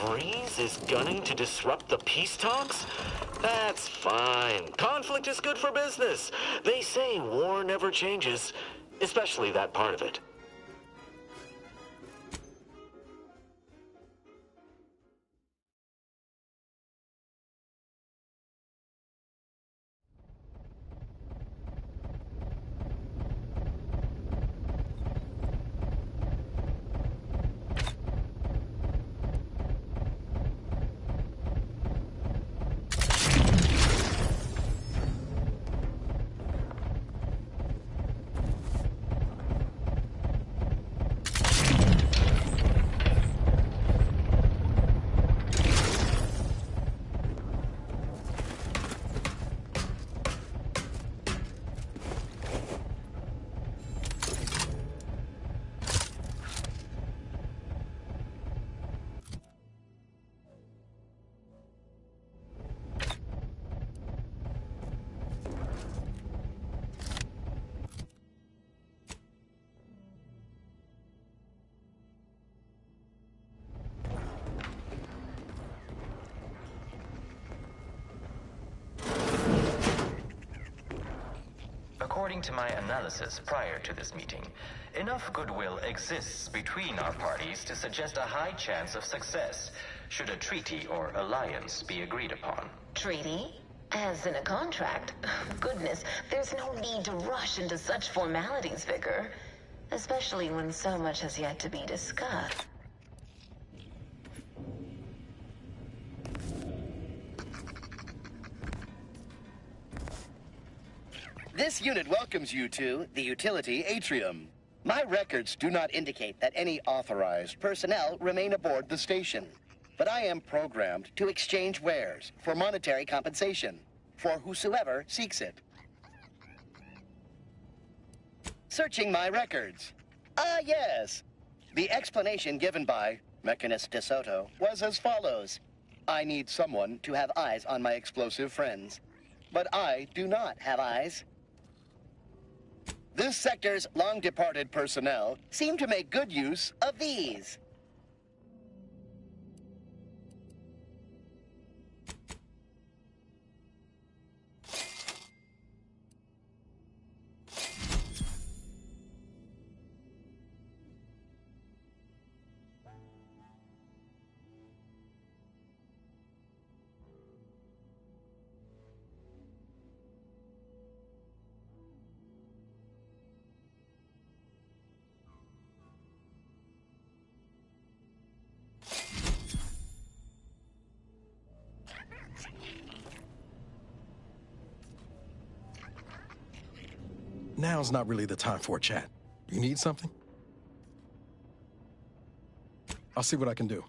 Freeze is gunning to disrupt the peace talks? That's fine. Conflict is good for business. They say war never changes, especially that part of it. According to my analysis prior to this meeting, enough goodwill exists between our parties to suggest a high chance of success, should a treaty or alliance be agreed upon. Treaty? As in a contract? Goodness, there's no need to rush into such formalities, Vicar. Especially when so much has yet to be discussed. This unit welcomes you to the utility atrium. My records do not indicate that any authorized personnel remain aboard the station. But I am programmed to exchange wares for monetary compensation for whosoever seeks it. Searching my records. Ah, yes. The explanation given by Mechanist DeSoto was as follows. I need someone to have eyes on my explosive friends. But I do not have eyes. This sector's long-departed personnel seem to make good use of these. Now's not really the time for a chat. You need something? I'll see what I can do.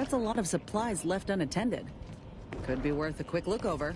That's a lot of supplies left unattended. Could be worth a quick look over.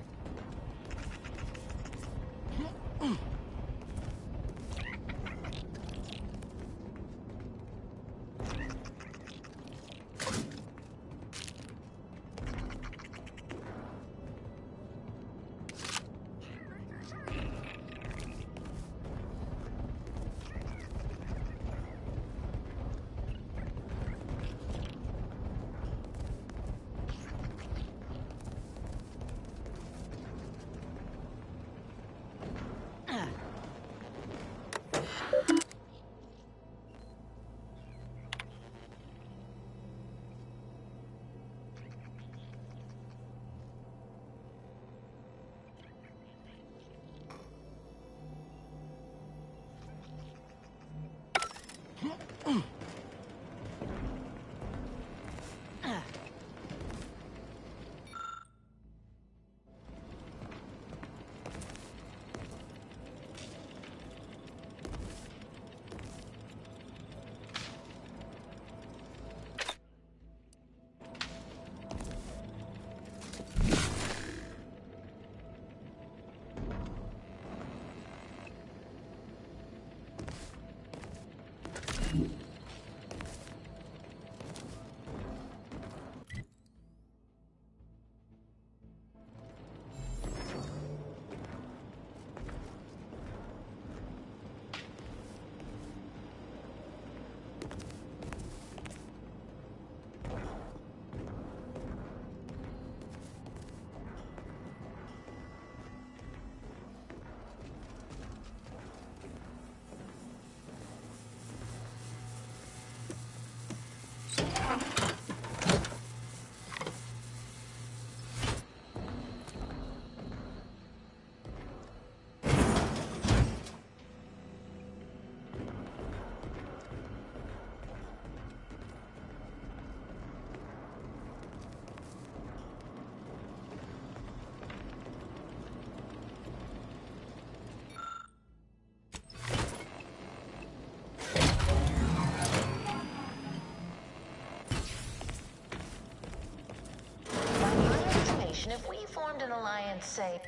If we formed an alliance, say,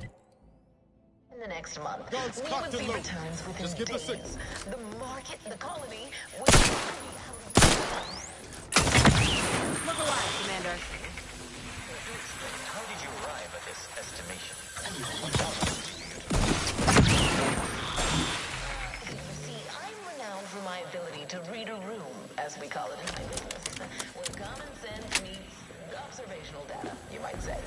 in the next month, we would see returns within days. The market, the colony, would be out of... Look alive, Commander. How did you arrive at this estimation? You see, I'm renowned for my ability to read a room, as we call it in my business, where common sense meets observational data, you might say.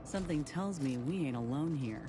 Something tells me we ain't alone here.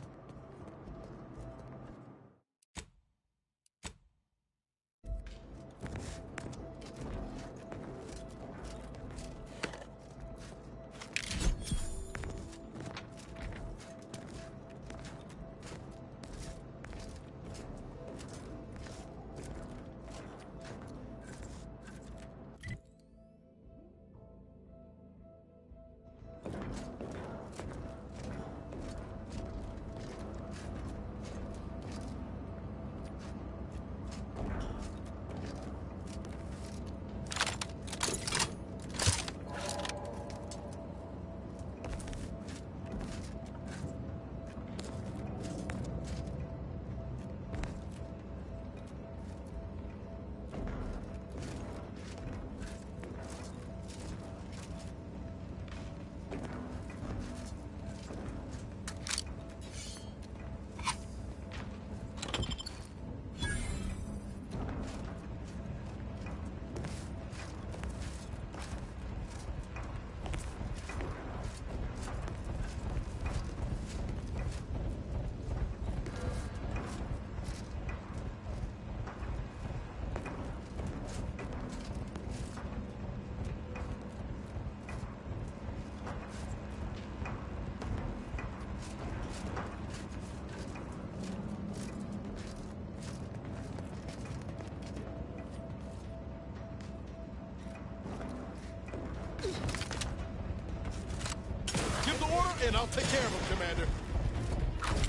And I'll take care of him, Commander.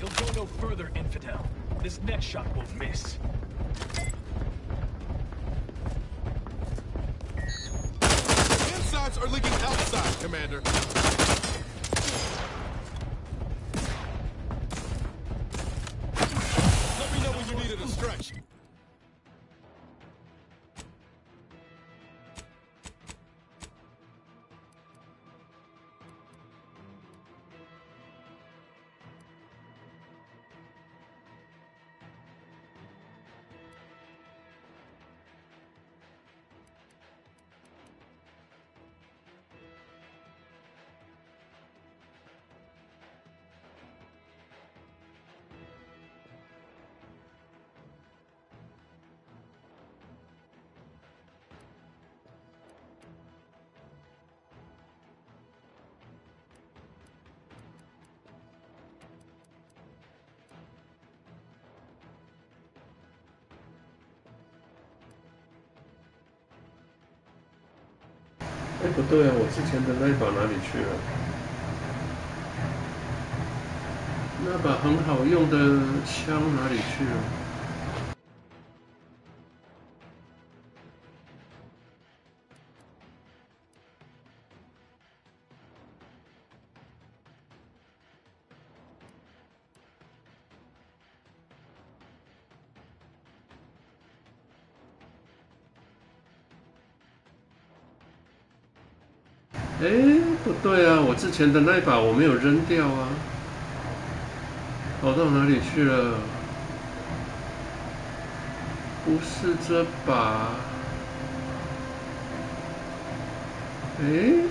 You'll go no further, Infidel. This next shot won't miss. Insides are leaking outside, Commander. Let me know when you need a distraction.哎，不对啊，我之前的那一把哪里去了？那把很好用的枪哪里去了？哎，不对啊，我之前的那一把我没有扔掉啊，跑到哪里去了？不是这把，哎，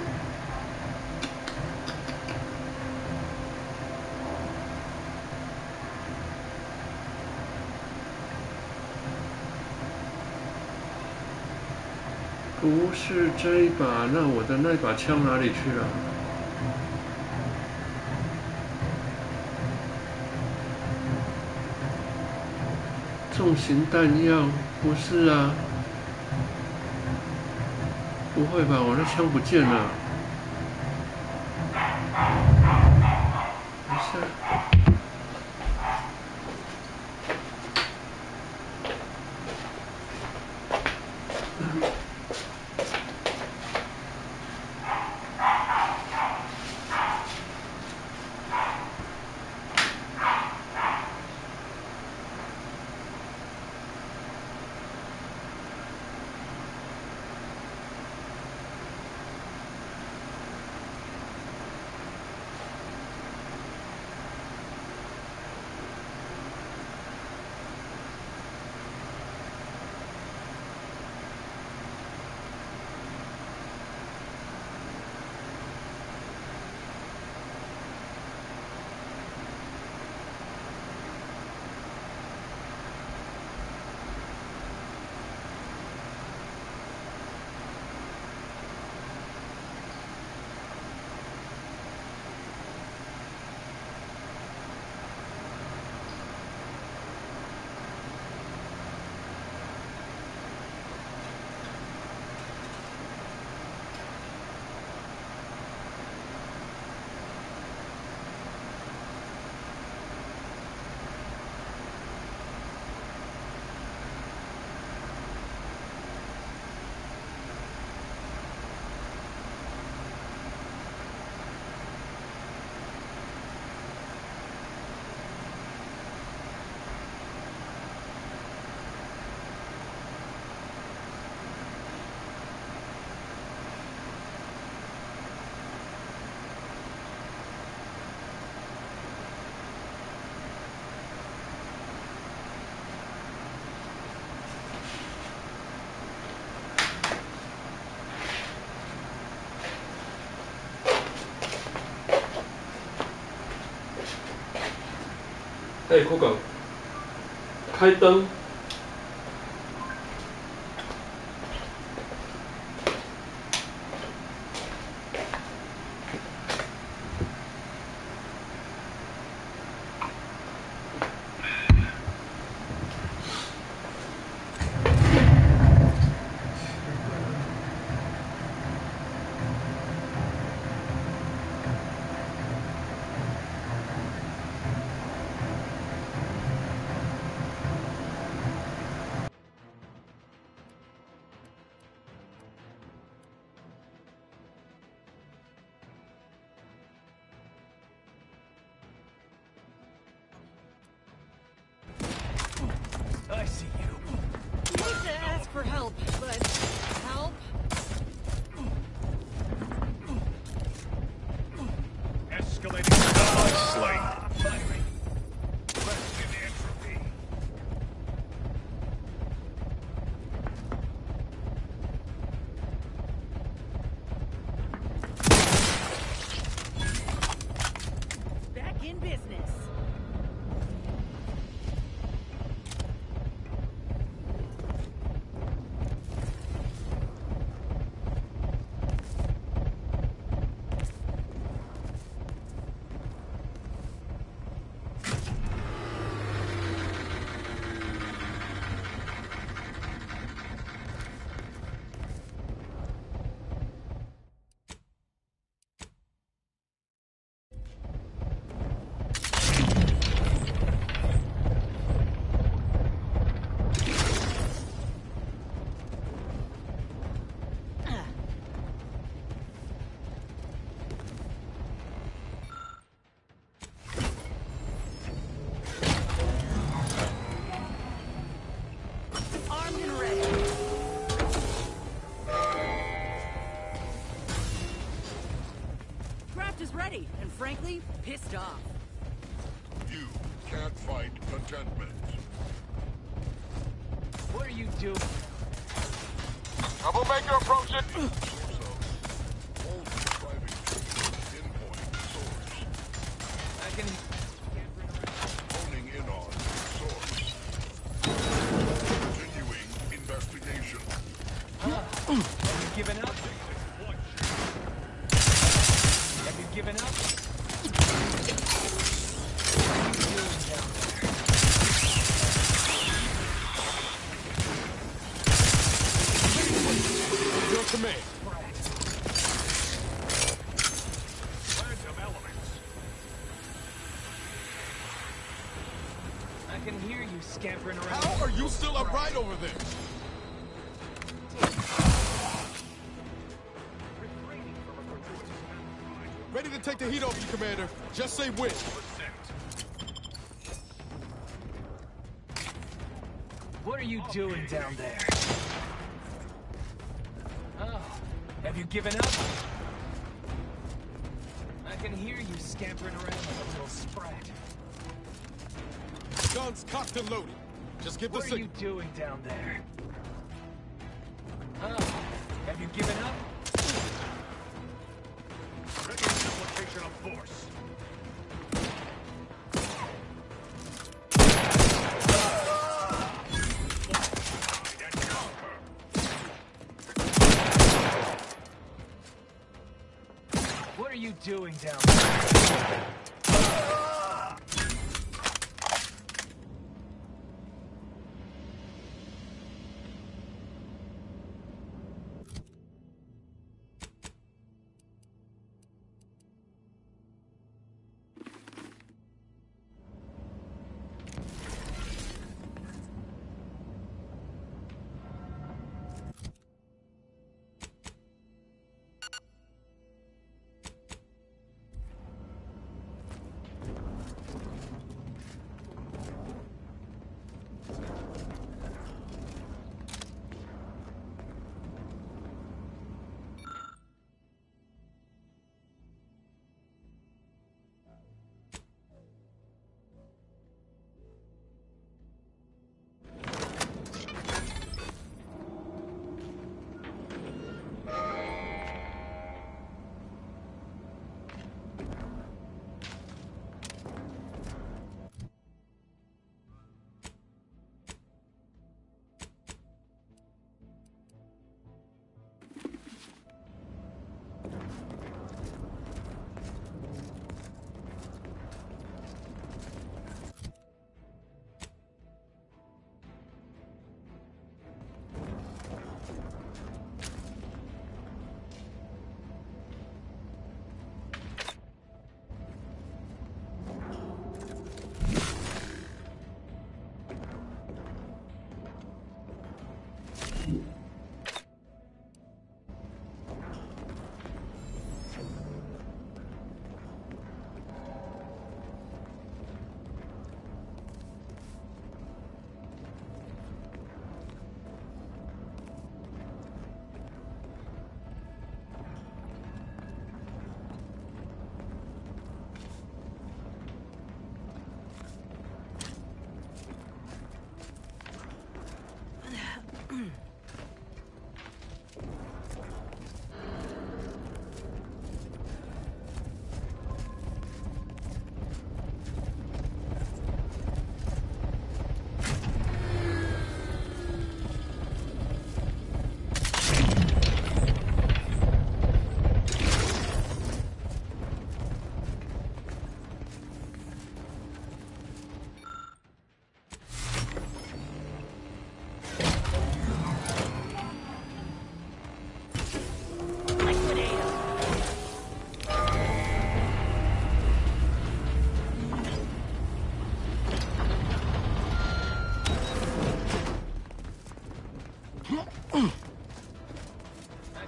不是这一把，那我的那把枪哪里去了？重型弹药不是啊，不会吧？我那枪不见了。等一下。哎，库港，开灯。I see you. You hate to ask for help, but help? Escalating slate. Firing. Question entropy. Back in business. Is ready, and frankly, pissed off. You can't fight contentment. What are you doing? Troublemaker approaching! Only driving to pinpoint source. I can... Honing in on source. Continuing investigation. Have you given up? Have you given up? Your command. Phantom elements. I can hear you scampering around. How are you still upright over there? Ready to take the heat off you, Commander. Just say when. What are you doing down there? Oh, have you given up? I can hear you scampering around like a little sprat. Guns cocked and loaded. Just give the signal. What are you doing down there? Oh, have you given up? Ready application of force. What are you doing down there?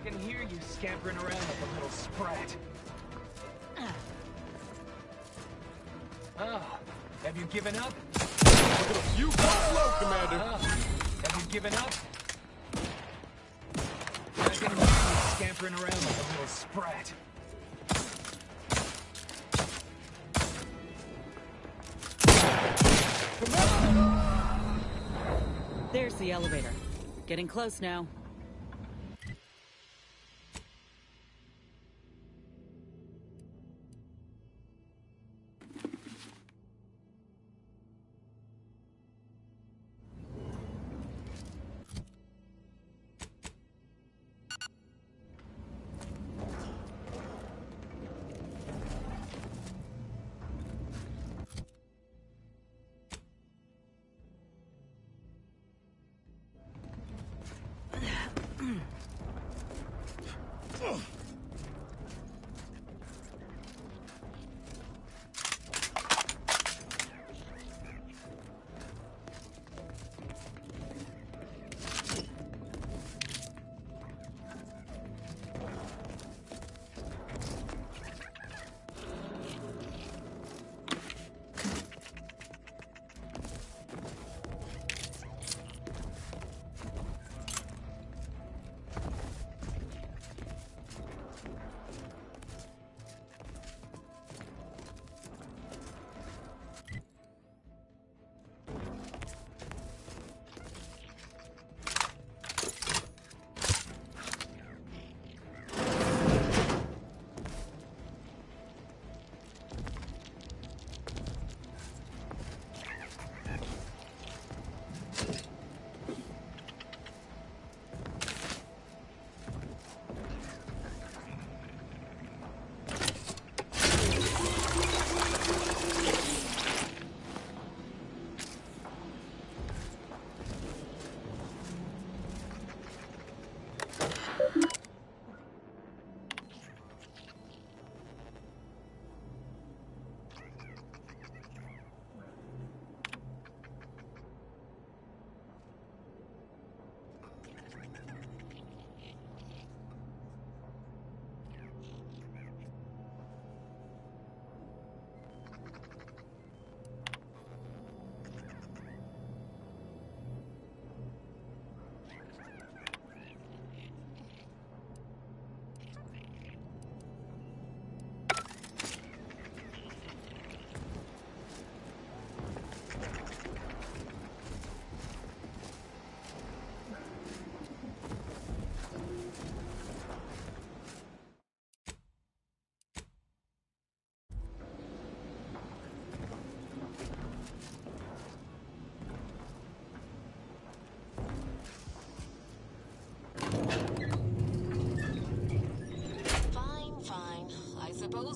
can hear you scampering around like a little sprat. Oh, have you given up? Look at you go slow, Commander. Have you given up? I can hear you scampering around like a little sprat. There's the elevator. Getting close now.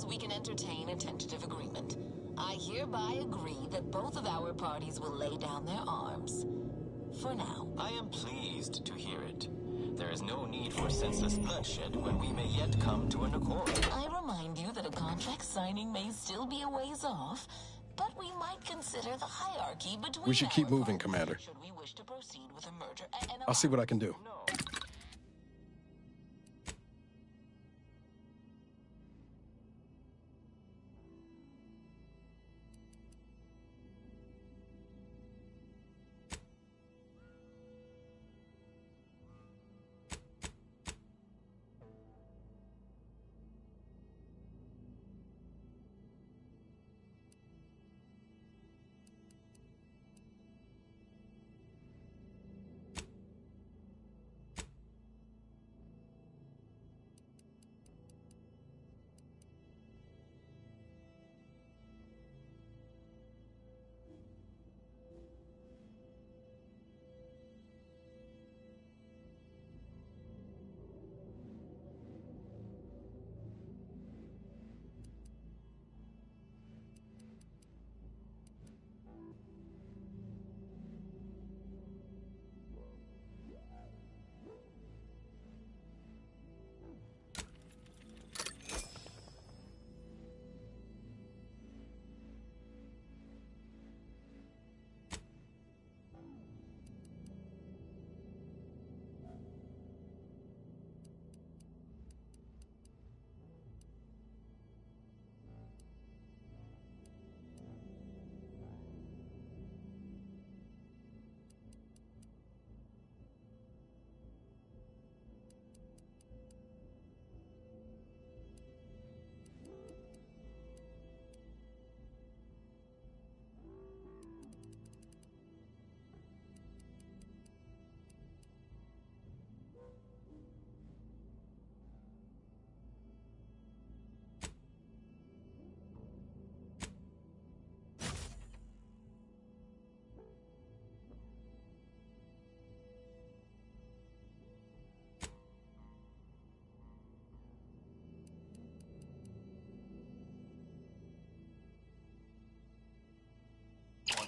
We can entertain a tentative agreement. I hereby agree that both of our parties will lay down their arms. For now. I am pleased to hear it. There is no need for senseless bloodshed when we may yet come to an accord. I remind you that a contract signing may still be a ways off, but we might consider the hierarchy between We should keep our moving, parties Commander. should we wish to proceed with a merger and I'll see what I can do.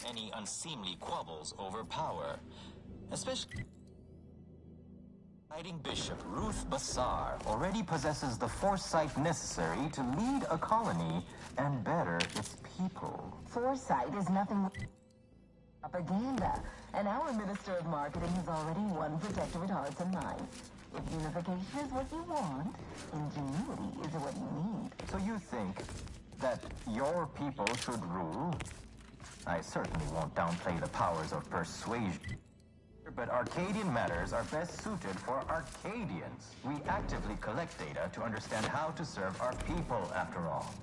any unseemly quabbles over power. Especially... Fighting Bishop Ruth Bassar already possesses the foresight necessary to lead a colony and better its people. Foresight is nothing but propaganda, and our Minister of Marketing has already won Protectorate hearts and minds. If unification is what you want, ingenuity is what you need. So you think that your people should rule? I certainly won't downplay the powers of persuasion. But Arcadian matters are best suited for Arcadians. We actively collect data to understand how to serve our people, after all.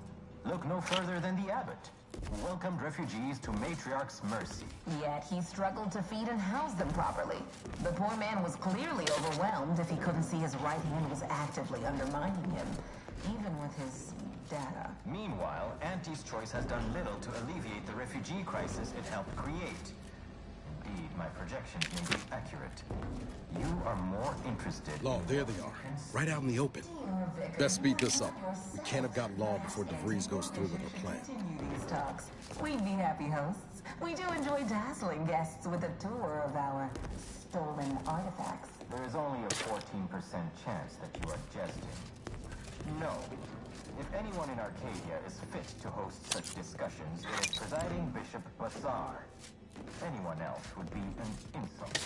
Look no further than the abbot, who welcomed refugees to Matriarch's mercy. Yet he struggled to feed and house them properly. The poor man was clearly overwhelmed if he couldn't see his right hand was actively undermining him, even with his data. Meanwhile, Auntie's choice has done little to alleviate the refugee crisis it helped create. Indeed, my projections may be accurate. You are more interested Law, there they are. Right out in the open. Best speed this up. We can't have gotten Law before DeVries goes through with her plan. Continue these talks. We'd be happy hosts. We do enjoy dazzling guests with a tour of our stolen artifacts. There is only a 14% chance that you are jesting. No. If anyone in Arcadia is fit to host such discussions, it is presiding Bishop Bassar. Anyone else would be an insult.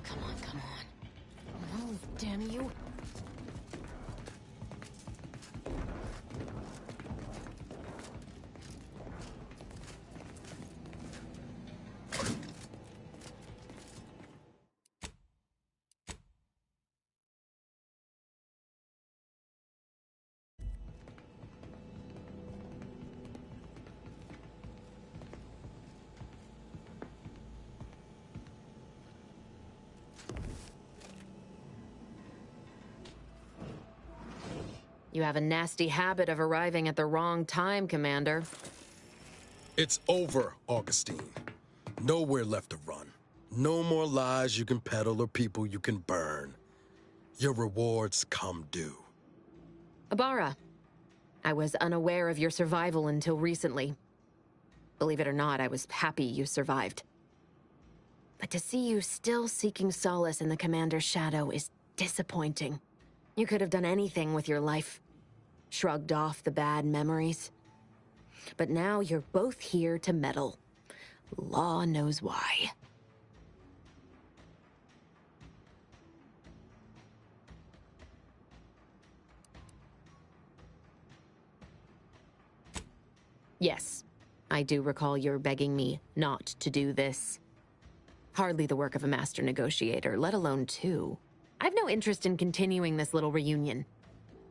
Come on. Move, damn you. You have a nasty habit of arriving at the wrong time, Commander. It's over, Augustine. Nowhere left to run. No more lies you can peddle or people you can burn. Your rewards come due. Ibarra, I was unaware of your survival until recently. Believe it or not, I was happy you survived. But to see you still seeking solace in the Commander's shadow is disappointing. You could have done anything with your life. Shrugged off the bad memories. But now you're both here to meddle. Law knows why. Yes, I do recall your begging me not to do this. Hardly the work of a master negotiator, let alone two. I've no interest in continuing this little reunion.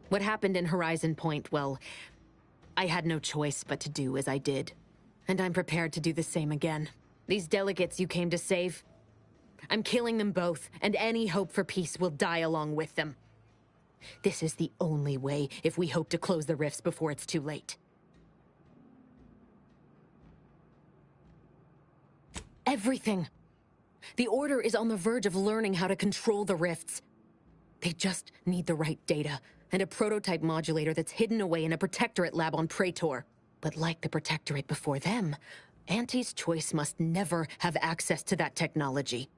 What happened in Horizon Point, well, I had no choice but to do as I did. And I'm prepared to do the same again. These delegates you came to save, I'm killing them both, and any hope for peace will die along with them. This is the only way if we hope to close the rifts before it's too late. Everything. The Order is on the verge of learning how to control the rifts. They just need the right data, and a prototype modulator that's hidden away in a Protectorate lab on Praetor. But like the Protectorate before them, Auntie's Choice must never have access to that technology.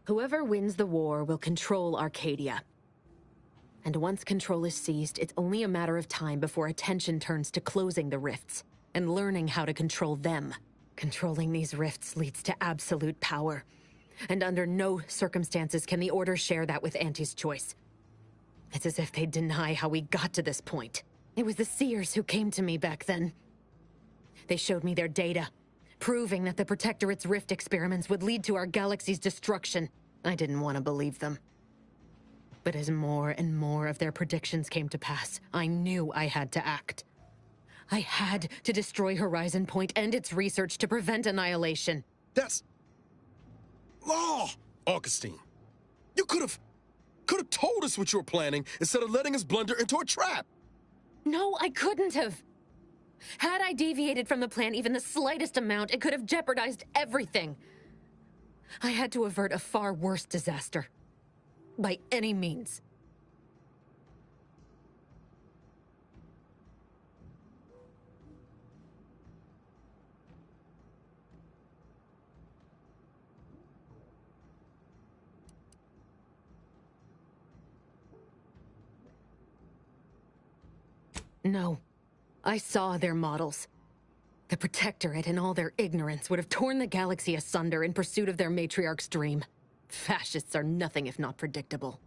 Whoever wins the war will control Arcadia. And once control is seized, it's only a matter of time before attention turns to closing the rifts and learning how to control them. Controlling these rifts leads to absolute power. And under no circumstances can the Order share that with Auntie's Choice. It's as if they'd deny how we got to this point. It was the Seers who came to me back then. They showed me their data, proving that the Protectorate's rift experiments would lead to our galaxy's destruction. I didn't want to believe them. But as more and more of their predictions came to pass, I knew I had to act. I had to destroy Horizon Point and its research to prevent annihilation. That's... law! Augustine, you could have told us what you were planning instead of letting us blunder into a trap! No, I couldn't have. Had I deviated from the plan even the slightest amount, it could have jeopardized everything. I had to avert a far worse disaster. By any means. No. I saw their models. The Protectorate, in all their ignorance, would have torn the galaxy asunder in pursuit of their matriarch's dream. Fascists are nothing if not predictable.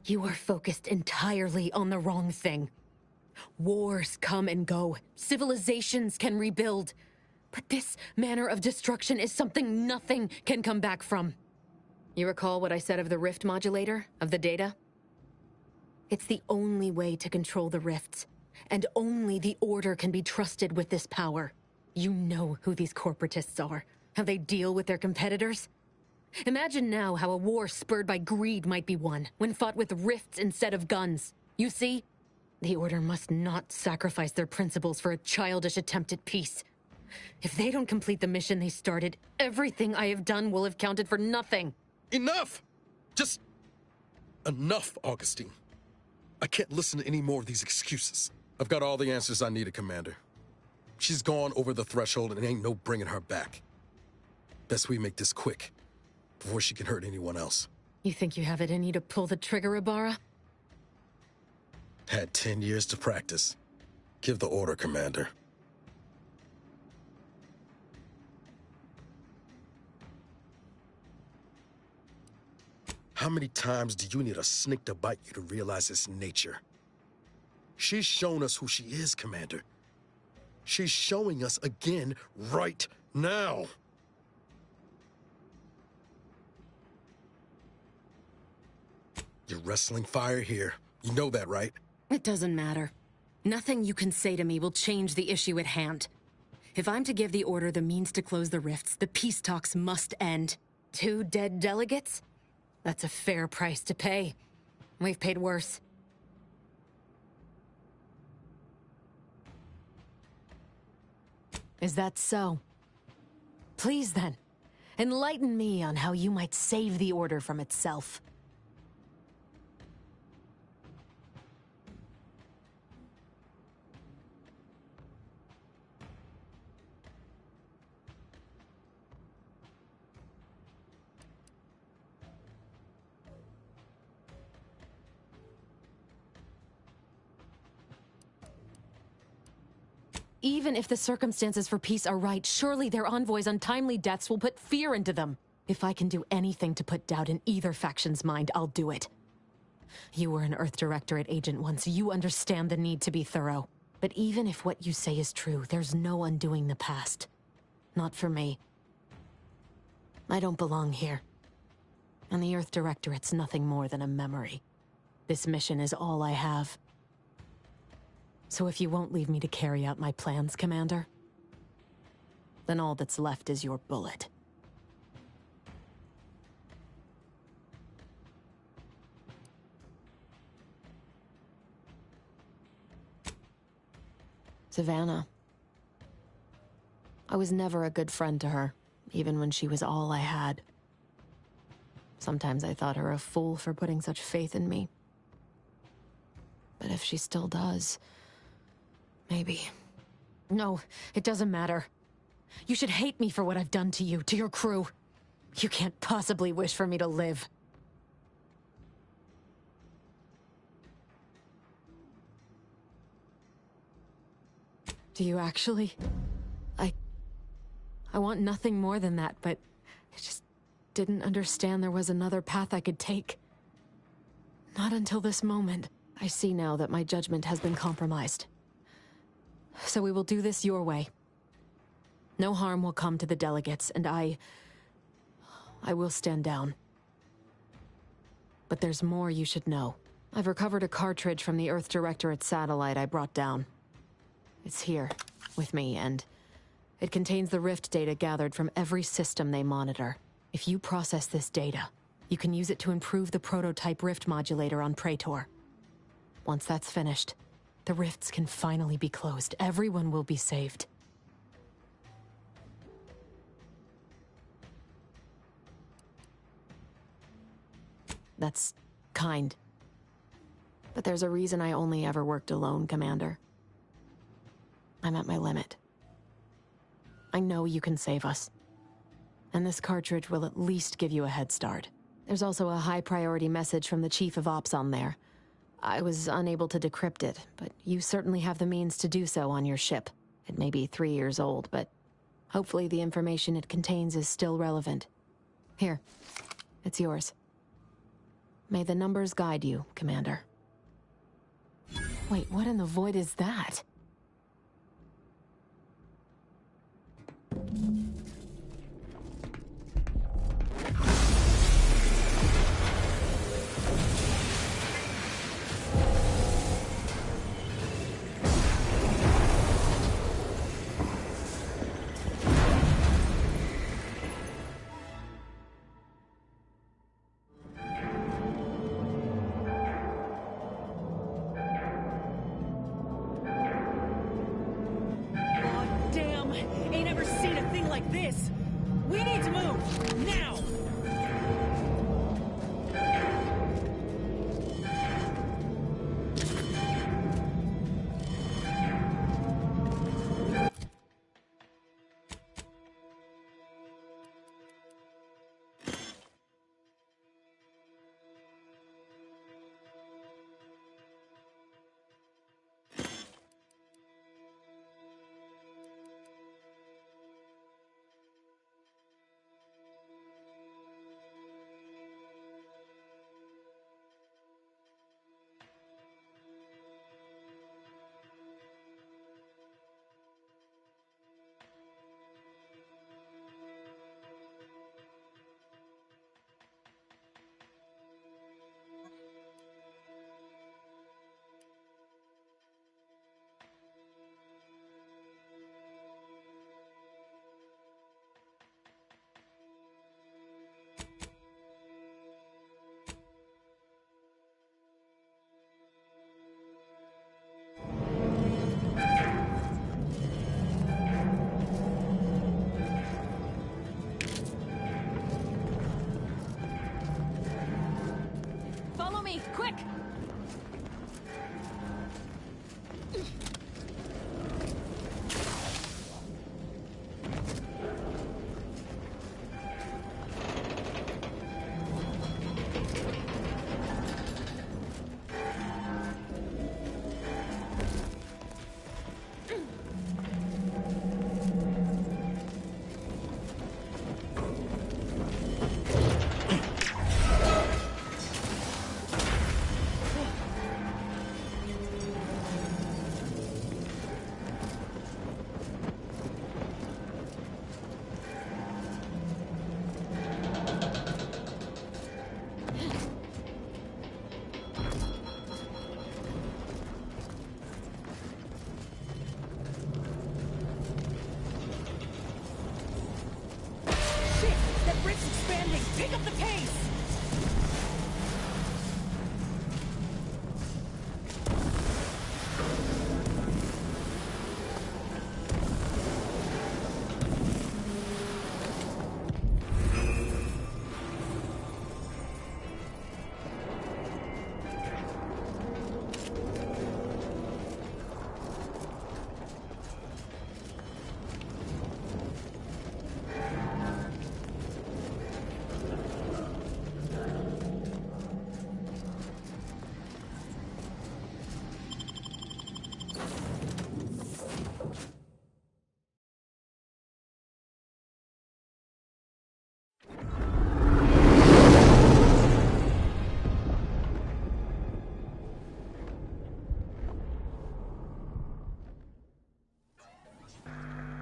You are focused entirely on the wrong thing. Wars come and go. Civilizations can rebuild. But this manner of destruction is something nothing can come back from. You recall what I said of the rift modulator, of the data? It's the only way to control the rifts, and only the Order can be trusted with this power. You know who these corporatists are, how they deal with their competitors. Imagine now how a war spurred by greed might be won, when fought with rifts instead of guns. You see? The Order must not sacrifice their principles for a childish attempt at peace. If they don't complete the mission they started, everything I have done will have counted for nothing. Enough! Just... enough, Augustine. I can't listen to any more of these excuses. I've got all the answers I needed, Commander. She's gone over the threshold and ain't no bringing her back. Best we make this quick, before she can hurt anyone else. You think you have it in you to pull the trigger, Ibarra? Had 10 years to practice. Give the order, Commander. How many times do you need a snake to bite you to realize its nature? She's shown us who she is, Commander. She's showing us again right now. You're wrestling fire here. You know that, right? It doesn't matter. Nothing you can say to me will change the issue at hand. If I'm to give the Order the means to close the rifts, the peace talks must end. 2 dead delegates? That's a fair price to pay. We've paid worse. Is that so? Please then, enlighten me on how you might save the Order from itself. Even if the circumstances for peace are right, surely their envoys' untimely deaths will put fear into them. If I can do anything to put doubt in either faction's mind, I'll do it. You were an Earth Directorate agent once. You understand the need to be thorough. But even if what you say is true, there's no undoing the past. Not for me. I don't belong here. And the Earth Directorate's nothing more than a memory. This mission is all I have. So if you won't leave me to carry out my plans, Commander, then all that's left is your bullet. Savannah. I was never a good friend to her, even when she was all I had. Sometimes I thought her a fool for putting such faith in me. But if she still does, maybe. No, it doesn't matter. You should hate me for what I've done to you, to your crew. You can't possibly wish for me to live. Do you actually? I want nothing more than that, but I just didn't understand there was another path I could take. Not until this moment. I see now that my judgment has been compromised. So we will do this your way. No harm will come to the delegates, and I will stand down. But there's more you should know. I've recovered a cartridge from the Earth Directorate satellite I brought down. It's here, with me, and it contains the Rift data gathered from every system they monitor. If you process this data, you can use it to improve the prototype Rift modulator on Praetor. Once that's finished, the rifts can finally be closed. Everyone will be saved. That's kind. But there's a reason I only ever worked alone, Commander. I'm at my limit. I know you can save us. And this cartridge will at least give you a head start. There's also a high-priority message from the Chief of Ops on there. I was unable to decrypt it, but you certainly have the means to do so on your ship. It may be 3 years old, but hopefully the information it contains is still relevant. Here, it's yours. May the numbers guide you, Commander. Wait, what in the void is that? This! We need to move! Now!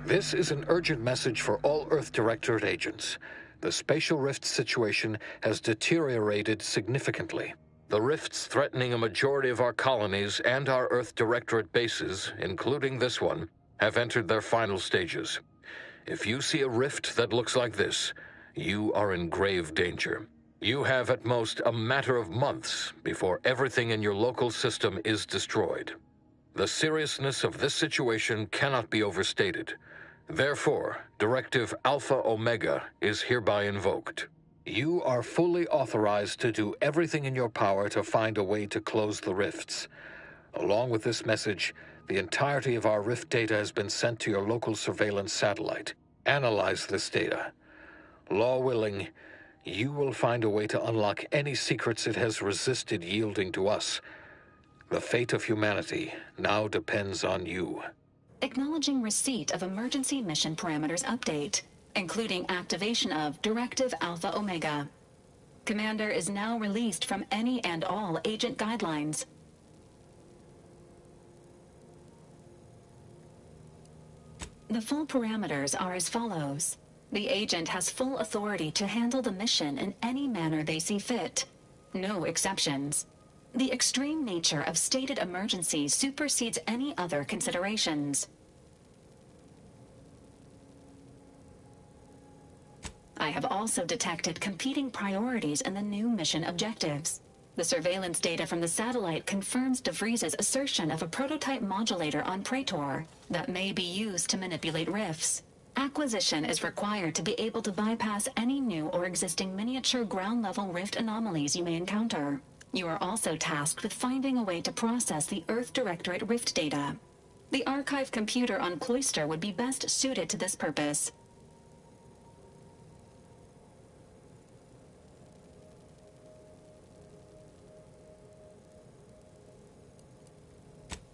This is an urgent message for all Earth Directorate agents. The spatial rift situation has deteriorated significantly. The rifts threatening a majority of our colonies and our Earth Directorate bases, including this one, have entered their final stages. If you see a rift that looks like this, you are in grave danger. You have at most a matter of months before everything in your local system is destroyed. The seriousness of this situation cannot be overstated. Therefore, Directive Alpha Omega is hereby invoked. You are fully authorized to do everything in your power to find a way to close the rifts. Along with this message, the entirety of our rift data has been sent to your local surveillance satellite. Analyze this data. Law willing, you will find a way to unlock any secrets it has resisted yielding to us. The fate of humanity now depends on you. Acknowledging receipt of emergency mission parameters update, including activation of Directive Alpha Omega. Commander is now released from any and all agent guidelines. The full parameters are as follows. The agent has full authority to handle the mission in any manner they see fit. No exceptions. The extreme nature of stated emergencies supersedes any other considerations. I have also detected competing priorities in the new mission objectives. The surveillance data from the satellite confirms DeVries's assertion of a prototype modulator on Praetor that may be used to manipulate rifts. Acquisition is required to be able to bypass any new or existing miniature ground-level rift anomalies you may encounter. You are also tasked with finding a way to process the Earth Directorate rift data. The archive computer on Cloister would be best suited to this purpose.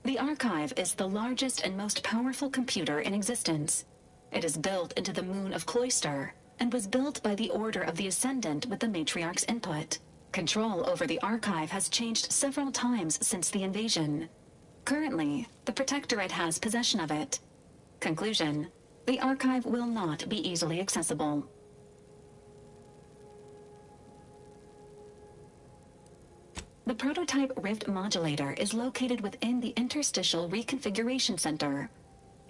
The archive is the largest and most powerful computer in existence. It is built into the moon of Cloister, and was built by the Order of the Ascendant with the Matriarch's input. Control over the archive has changed several times since the invasion. Currently, the Protectorate has possession of it. Conclusion: the archive will not be easily accessible. The prototype rift modulator is located within the Interstitial Reconfiguration Center.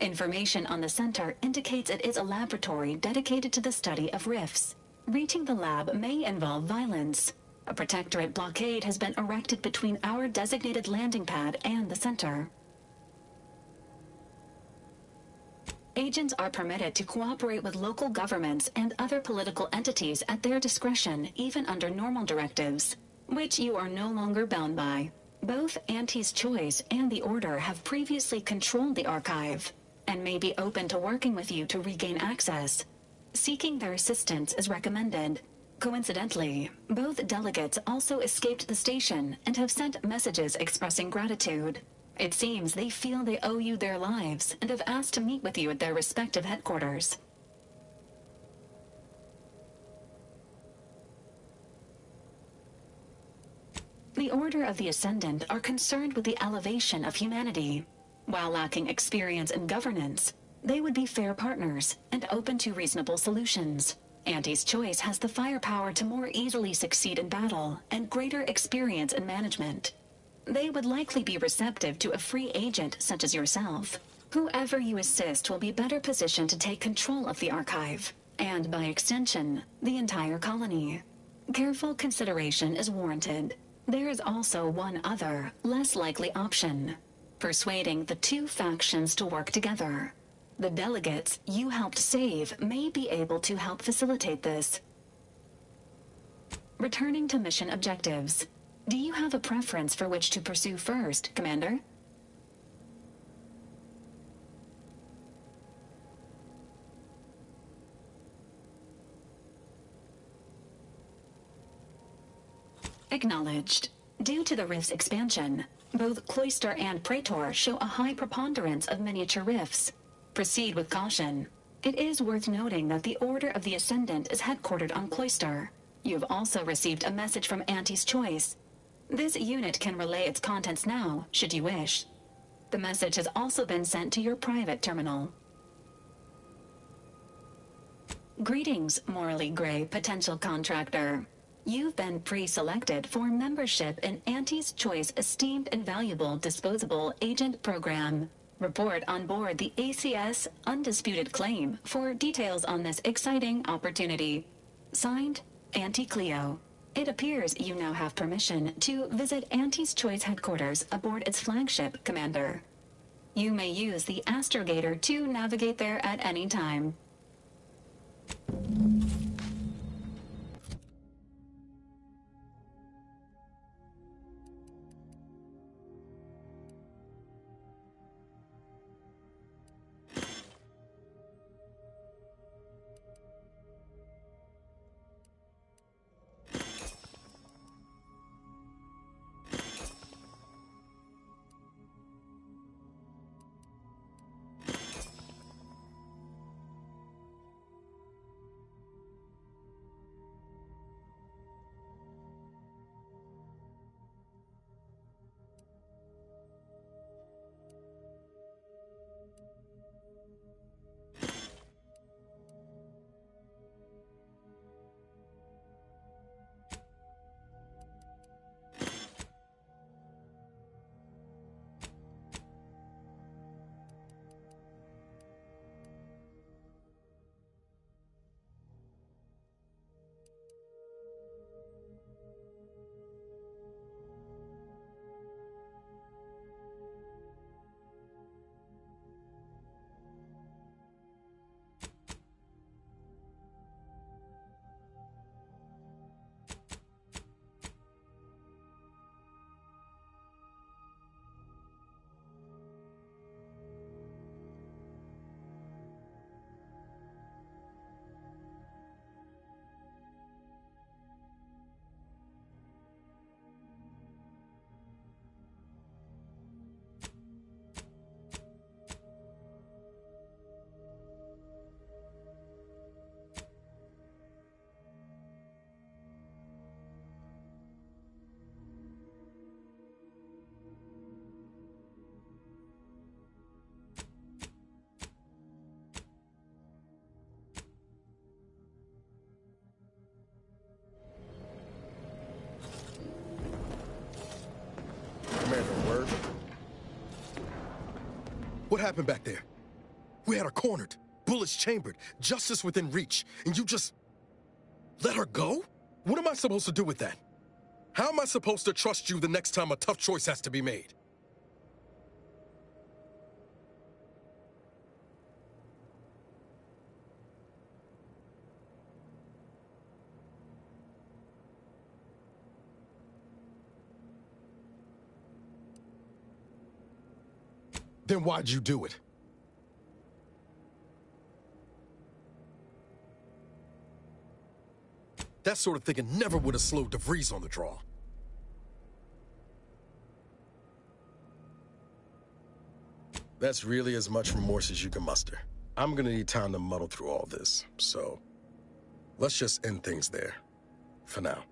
Information on the center indicates it is a laboratory dedicated to the study of rifts. Reaching the lab may involve violence. A Protectorate blockade has been erected between our designated landing pad and the center. Agents are permitted to cooperate with local governments and other political entities at their discretion, even under normal directives, which you are no longer bound by. Both Auntie's Choice and the Order have previously controlled the archive, and may be open to working with you to regain access. Seeking their assistance is recommended. Coincidentally, both delegates also escaped the station and have sent messages expressing gratitude. It seems they feel they owe you their lives and have asked to meet with you at their respective headquarters. The Order of the Ascendant are concerned with the elevation of humanity. While lacking experience in governance, they would be fair partners and open to reasonable solutions. Auntie's Choice has the firepower to more easily succeed in battle and greater experience in management. They would likely be receptive to a free agent such as yourself. Whoever you assist will be better positioned to take control of the archive, and by extension, the entire colony. Careful consideration is warranted. There is also one other, less likely option: persuading the two factions to work together. The delegates you helped save may be able to help facilitate this. Returning to mission objectives. Do you have a preference for which to pursue first, Commander? Acknowledged. Due to the rift's expansion, both Cloister and Praetor show a high preponderance of miniature rifts. Proceed with caution. It is worth noting that the Order of the Ascendant is headquartered on Cloister. You have also received a message from Auntie's Choice. This unit can relay its contents now, should you wish. The message has also been sent to your private terminal. Greetings, morally gray potential contractor. You've been pre-selected for membership in Auntie's Choice Esteemed and Valuable Disposable Agent Program. Report on board the ACS Undisputed Claim for details on this exciting opportunity. Signed, Auntie Cleo. It appears you now have permission to visit Auntie's Choice headquarters aboard its flagship, Commander. You may use the astrogator to navigate there at any time. What happened back there? We had her cornered, bullets chambered, justice within reach, and you just let her go? What am I supposed to do with that? How am I supposed to trust you the next time a tough choice has to be made? Then why'd you do it? That sort of thinking never would have slowed DeVries on the draw. That's really as much remorse as you can muster. I'm gonna need time to muddle through all this, so let's just end things there, for now.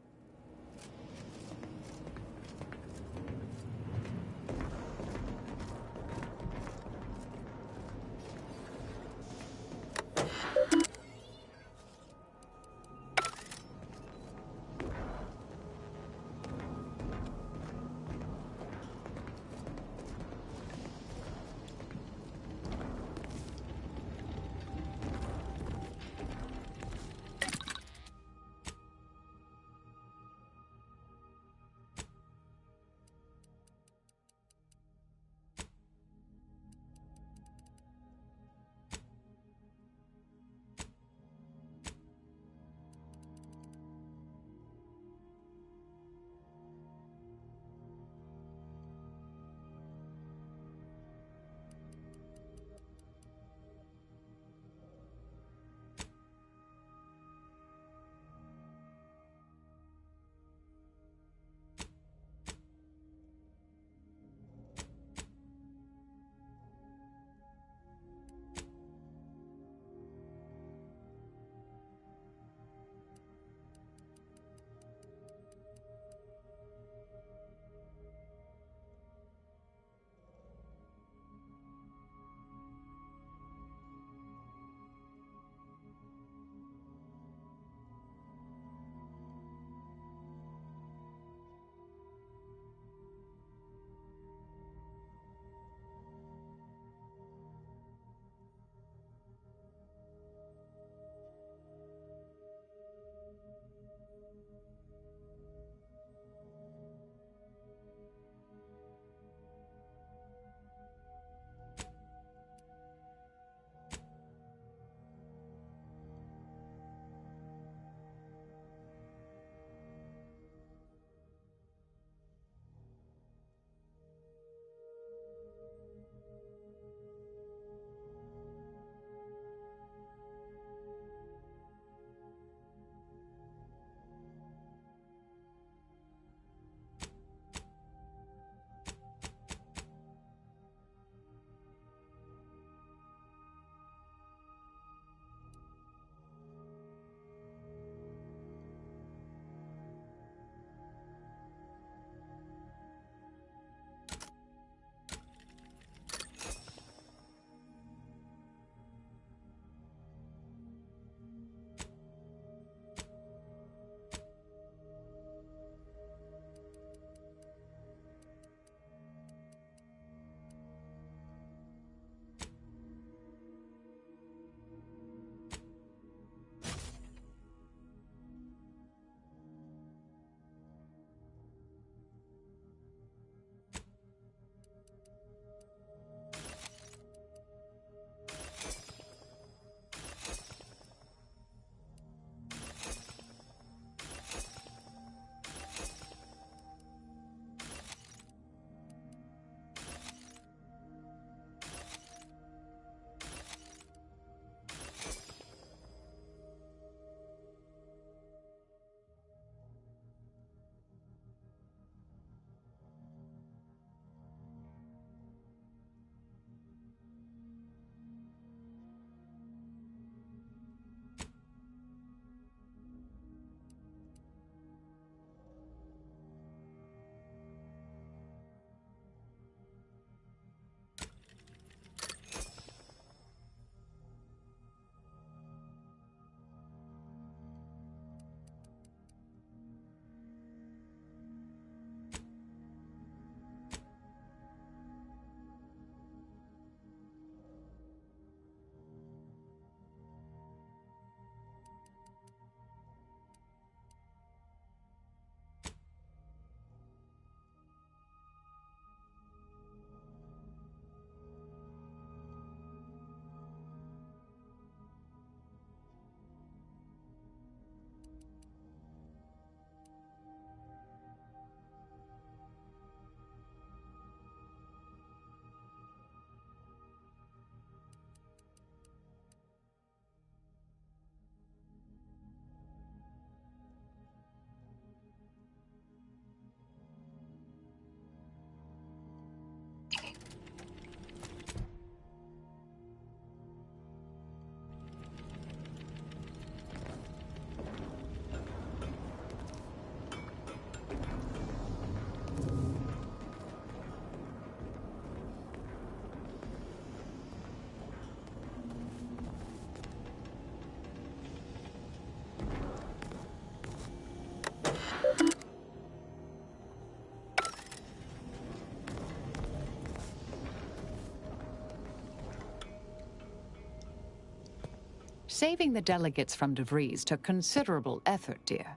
Saving the delegates from DeVries took considerable effort, dear.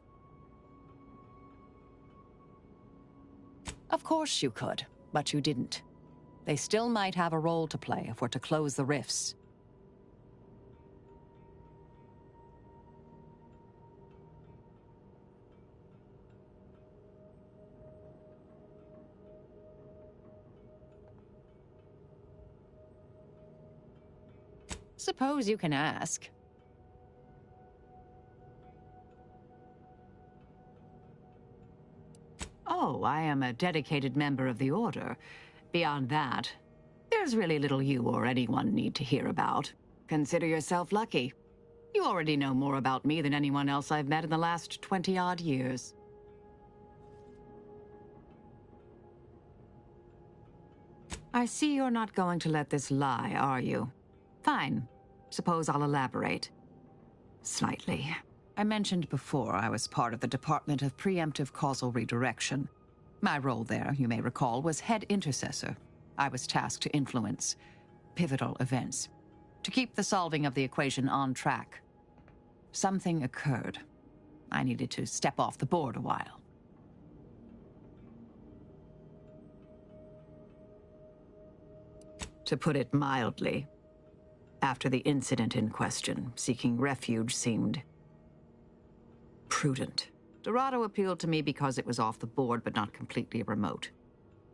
Of course you could, but you didn't. They still might have a role to play if we're to close the rifts. Suppose you can ask. Oh, I am a dedicated member of the Order. Beyond that, there's really little you or anyone need to hear about. Consider yourself lucky. You already know more about me than anyone else I've met in the last 20-odd years. I see you're not going to let this lie, are you? Fine. Suppose I'll elaborate. Slightly. I mentioned before I was part of the Department of Preemptive Causal Redirection. My role there, you may recall, was head intercessor. I was tasked to influence pivotal events, to keep the solving of the equation on track. Something occurred. I needed to step off the board a while. To put it mildly, after the incident in question, seeking refuge seemed prudent. Dorado appealed to me because it was off the board but not completely remote.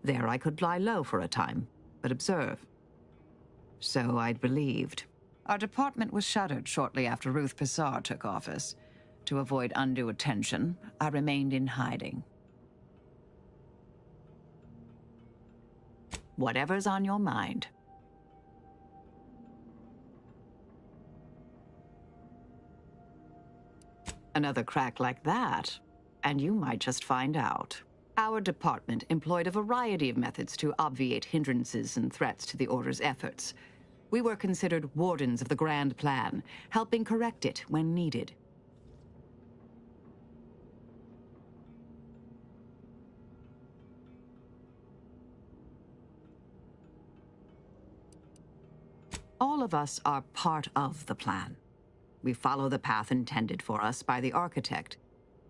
There I could lie low for a time, but observe. So I'd believed. Our department was shuttered shortly after Ruth Pissar took office. To avoid undue attention, I remained in hiding. Whatever's on your mind. Another crack like that, and you might just find out. Our department employed a variety of methods to obviate hindrances and threats to the Order's efforts. We were considered wardens of the grand plan, helping correct it when needed. All of us are part of the plan. We follow the path intended for us by the architect.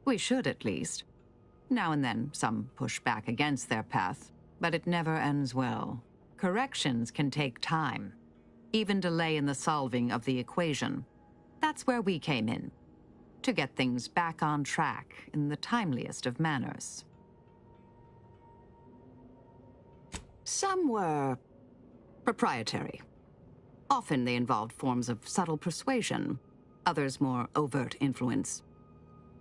We should, at least. Now and then, some push back against their path, but it never ends well. Corrections can take time, even delay in the solving of the equation. That's where we came in, to get things back on track in the timeliest of manners. Some were proprietary. Often they involved forms of subtle persuasion, others more overt influence.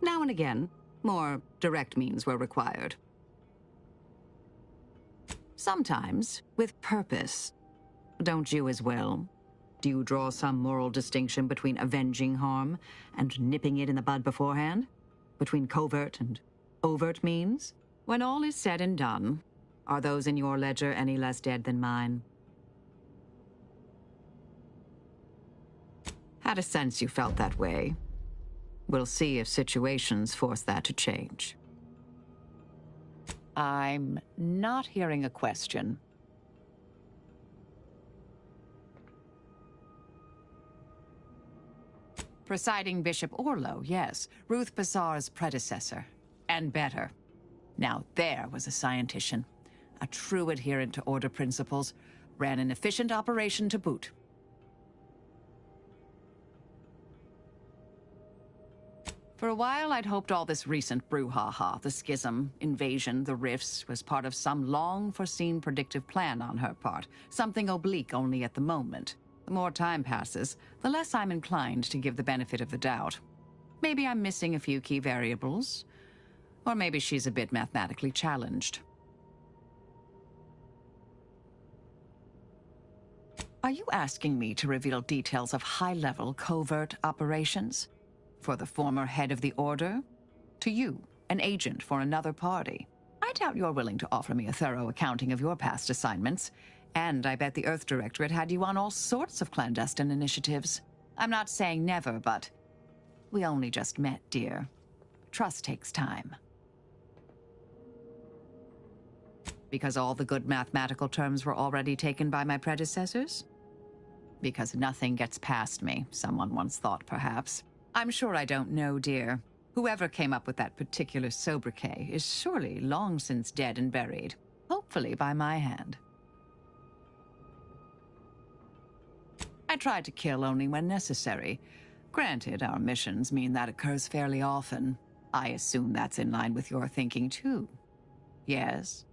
Now and again, more direct means were required. Sometimes, with purpose. Don't you as well? Do you draw some moral distinction between avenging harm and nipping it in the bud beforehand? Between covert and overt means? When all is said and done, are those in your ledger any less dead than mine? Had a sense you felt that way. We'll see if situations force that to change. I'm not hearing a question. Presiding Bishop Orlo, yes. Ruth Pissar's predecessor. And better. Now there was a scientician. A true adherent to Order principles. Ran an efficient operation to boot. For a while, I'd hoped all this recent brouhaha, the schism, invasion, the rifts, was part of some long-foreseen predictive plan on her part, something oblique only at the moment. The more time passes, the less I'm inclined to give the benefit of the doubt. Maybe I'm missing a few key variables, or maybe she's a bit mathematically challenged. Are you asking me to reveal details of high-level covert operations? For the former head of the Order? To you, an agent for another party? I doubt you're willing to offer me a thorough accounting of your past assignments. And I bet the Earth Directorate had you on all sorts of clandestine initiatives. I'm not saying never, but we only just met, dear. Trust takes time. Because all the good mathematical terms were already taken by my predecessors? Because nothing gets past me, someone once thought, perhaps. I'm sure I don't know, dear. Whoever came up with that particular sobriquet is surely long since dead and buried. Hopefully by my hand. I try to kill only when necessary. Granted, our missions mean that occurs fairly often. I assume that's in line with your thinking, too. Yes?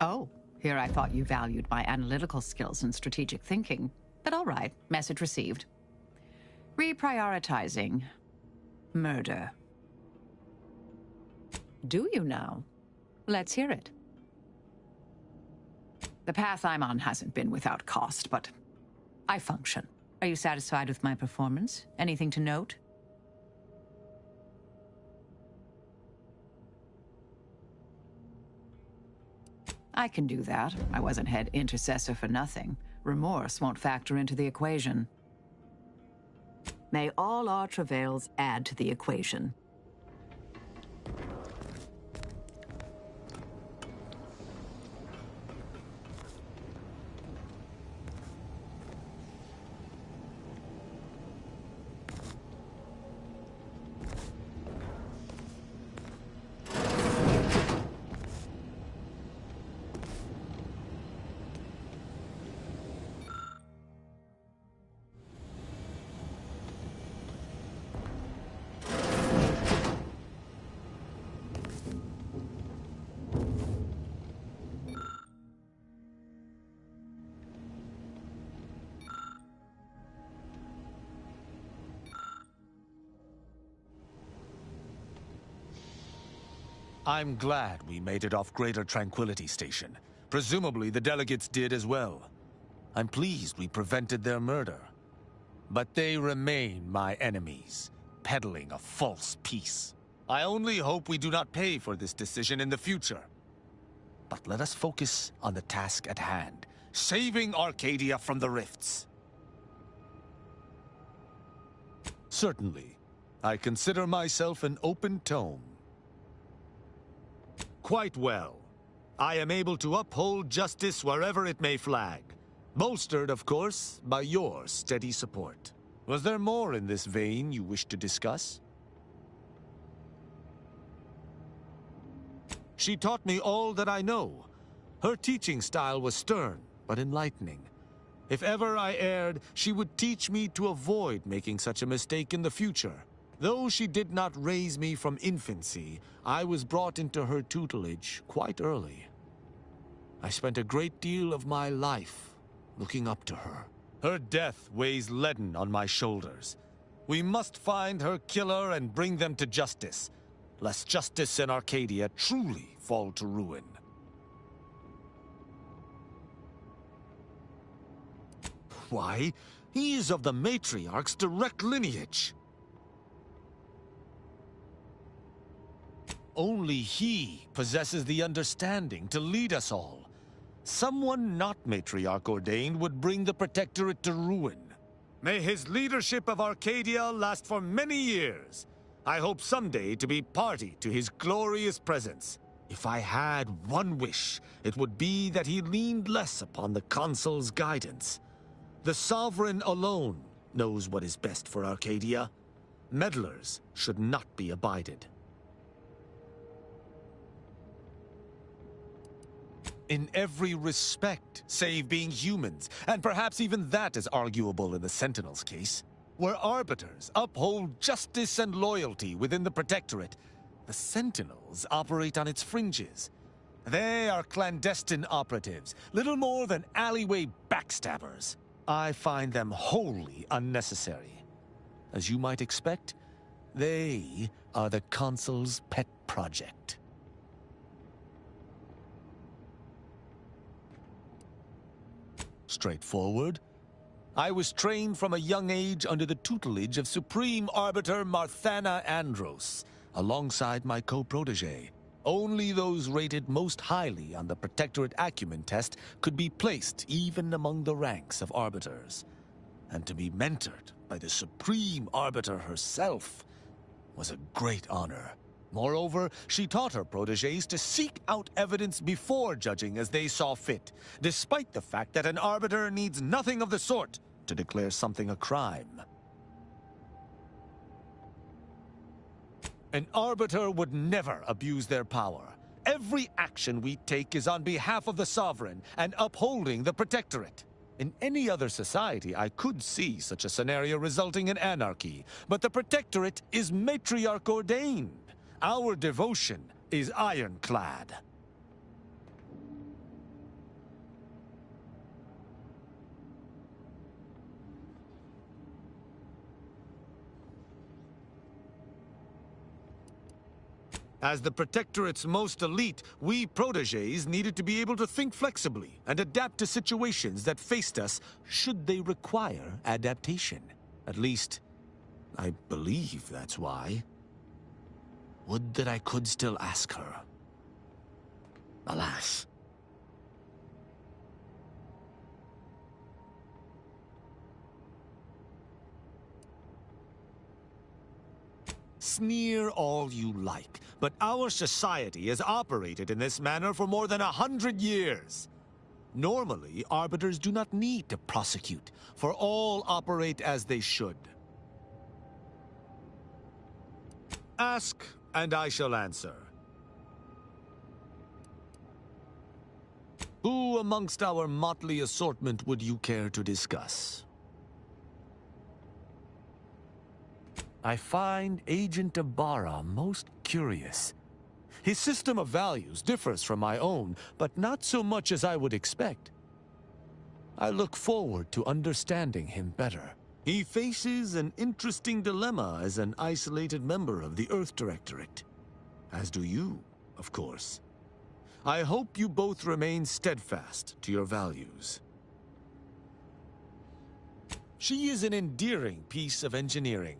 Oh, here I thought you valued my analytical skills and strategic thinking. But all right, message received. Reprioritizing. Murder. Do you now? Let's hear it. The path I'm on hasn't been without cost, but I function. Are you satisfied with my performance? Anything to note? I can do that. I wasn't head intercessor for nothing. Remorse won't factor into the equation. May all our travails add to the equation. I'm glad we made it off Greater Tranquility Station. Presumably the delegates did as well. I'm pleased we prevented their murder. But they remain my enemies, peddling a false peace. I only hope we do not pay for this decision in the future. But let us focus on the task at hand, saving Arcadia from the rifts. Certainly, I consider myself an open tome. Quite well. I am able to uphold justice wherever it may flag. Bolstered, of course, by your steady support. Was there more in this vein you wish to discuss? She taught me all that I know. Her teaching style was stern, but enlightening. If ever I erred, she would teach me to avoid making such a mistake in the future. Though she did not raise me from infancy, I was brought into her tutelage quite early. I spent a great deal of my life looking up to her. Her death weighs leaden on my shoulders. We must find her killer and bring them to justice, lest justice in Arcadia truly fall to ruin. Why, he is of the Matriarch's direct lineage. Only he possesses the understanding to lead us all. Someone not Matriarch ordained would bring the Protectorate to ruin. May his leadership of Arcadia last for many years. I hope someday to be party to his glorious presence. If I had one wish, it would be that he leaned less upon the Consul's guidance. The Sovereign alone knows what is best for Arcadia. Meddlers should not be abided. In every respect, save being humans, and perhaps even that is arguable in the Sentinel's case. Where Arbiters uphold justice and loyalty within the Protectorate, the Sentinels operate on its fringes. They are clandestine operatives, little more than alleyway backstabbers. I find them wholly unnecessary. As you might expect, they are the Consul's pet project. Straightforward. I was trained from a young age under the tutelage of Supreme Arbiter Marthana Andros, alongside my co-protege. Only those rated most highly on the Protectorate Acumen test could be placed even among the ranks of Arbiters. And to be mentored by the Supreme Arbiter herself was a great honor. Moreover, she taught her protégés to seek out evidence before judging as they saw fit, despite the fact that an arbiter needs nothing of the sort to declare something a crime. An arbiter would never abuse their power. Every action we take is on behalf of the sovereign and upholding the protectorate. In any other society, I could see such a scenario resulting in anarchy, but the protectorate is matriarch ordained. Our devotion is ironclad. As the Protectorate's most elite, we protégés needed to be able to think flexibly and adapt to situations that faced us should they require adaptation. At least, I believe that's why. Would that I could still ask her. Alas. Sneer all you like, but our society has operated in this manner for more than 100 years. Normally, arbiters do not need to prosecute, for all operate as they should. Ask, and I shall answer. Who amongst our motley assortment would you care to discuss? I find Agent Ibarra most curious. His system of values differs from my own, but not so much as I would expect. I look forward to understanding him better. He faces an interesting dilemma as an isolated member of the Earth Directorate. As do you, of course. I hope you both remain steadfast to your values. She is an endearing piece of engineering.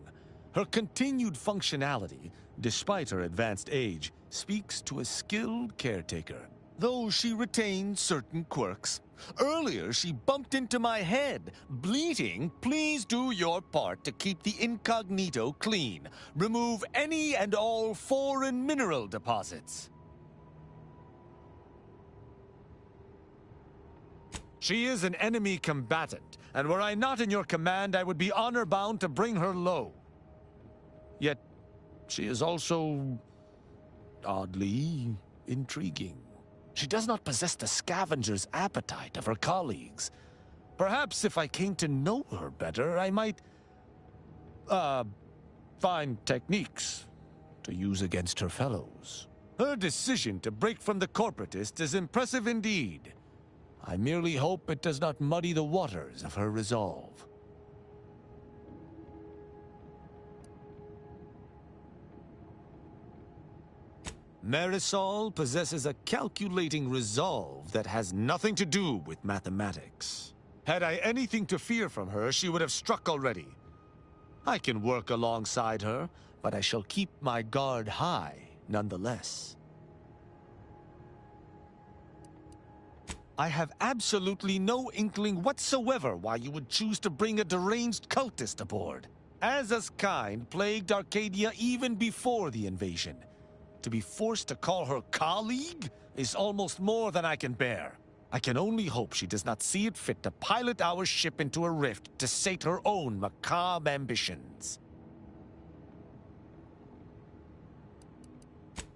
Her continued functionality, despite her advanced age, speaks to a skilled caretaker, though she retains certain quirks. Earlier, she bumped into my head, bleating, "Please do your part to keep the incognito clean. Remove any and all foreign mineral deposits." She is an enemy combatant, and were I not in your command, I would be honor-bound to bring her low. Yet, she is also oddly intriguing. She does not possess the scavenger's appetite of her colleagues. Perhaps if I came to know her better, I might, find techniques to use against her fellows. Her decision to break from the corporatists is impressive indeed. I merely hope it does not muddy the waters of her resolve. Marisol possesses a calculating resolve that has nothing to do with mathematics. Had I anything to fear from her, she would have struck already. I can work alongside her, but I shall keep my guard high nonetheless. I have absolutely no inkling whatsoever why you would choose to bring a deranged cultist aboard. Azaz's kind plagued Arcadia even before the invasion. To be forced to call her colleague is almost more than I can bear. I can only hope she does not see it fit to pilot our ship into a rift to sate her own macabre ambitions.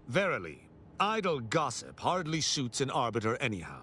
Verily, idle gossip hardly suits an arbiter anyhow.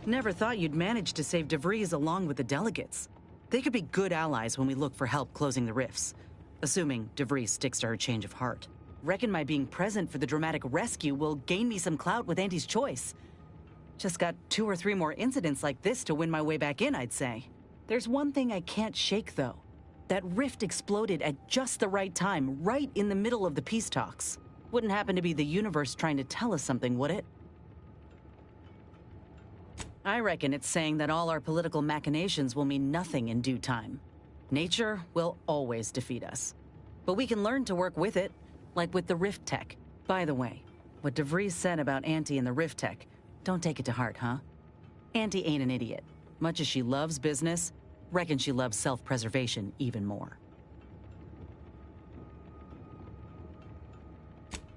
Never thought you'd manage to save DeVries along with the delegates. They could be good allies when we look for help closing the rifts. Assuming DeVries sticks to her change of heart. Reckon my being present for the dramatic rescue will gain me some clout with Auntie's choice. Just got 2 or 3 more incidents like this to win my way back in, I'd say. There's one thing I can't shake, though. That rift exploded at just the right time, right in the middle of the peace talks. Wouldn't happen to be the universe trying to tell us something, would it? I reckon it's saying that all our political machinations will mean nothing in due time. Nature will always defeat us. But we can learn to work with it, like with the rift tech. By the way, what DeVries said about Auntie and the rift tech, don't take it to heart, huh? Auntie ain't an idiot. Much as she loves business, reckon she loves self-preservation even more.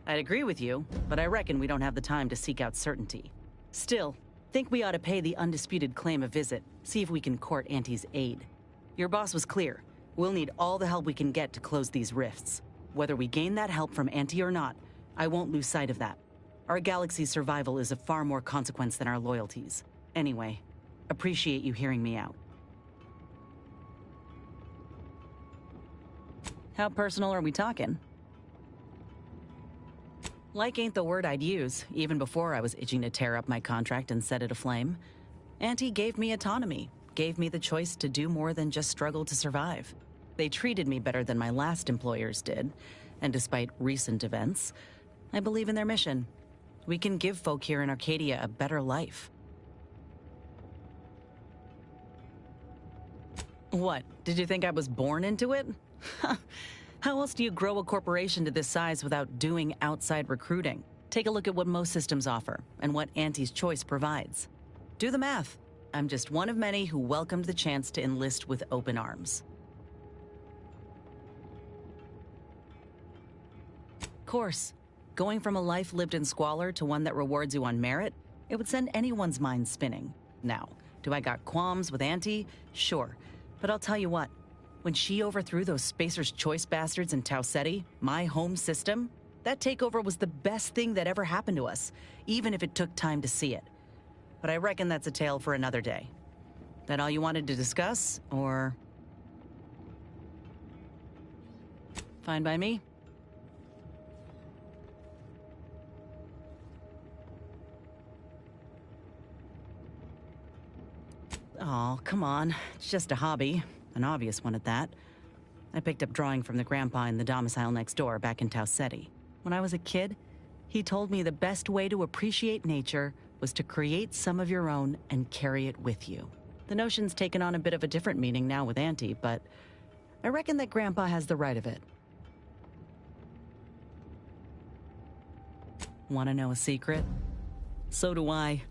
I'd agree with you, but I reckon we don't have the time to seek out certainty. Still, think we ought to pay the undisputed claim a visit, see if we can court Auntie's aid. Your boss was clear. We'll need all the help we can get to close these rifts. Whether we gain that help from Auntie or not, I won't lose sight of that. Our galaxy's survival is of far more consequence than our loyalties. Anyway, appreciate you hearing me out. How personal are we talking? Like ain't the word I'd use, even before I was itching to tear up my contract and set it aflame. Auntie gave me autonomy, gave me the choice to do more than just struggle to survive. They treated me better than my last employers did, and despite recent events, I believe in their mission. We can give folk here in Arcadia a better life. What, did you think I was born into it? How else do you grow a corporation to this size without doing outside recruiting? Take a look at what most systems offer, and what Auntie's choice provides. Do the math. I'm just one of many who welcomed the chance to enlist with open arms. Course, going from a life lived in squalor to one that rewards you on merit, it would send anyone's mind spinning. Now, do I got qualms with Auntie? Sure, but I'll tell you what. When she overthrew those Spacer's Choice bastards in Tau Ceti, my home system, that takeover was the best thing that ever happened to us, even if it took time to see it. But I reckon that's a tale for another day. That all you wanted to discuss, or... Fine by me? Oh, come on. It's just a hobby. An obvious one at that. I picked up drawing from the grandpa in the domicile next door back in Tau Ceti. When I was a kid, he told me the best way to appreciate nature was to create some of your own and carry it with you. The notion's taken on a bit of a different meaning now with Auntie, but I reckon that grandpa has the right of it. Want to know a secret? So do I.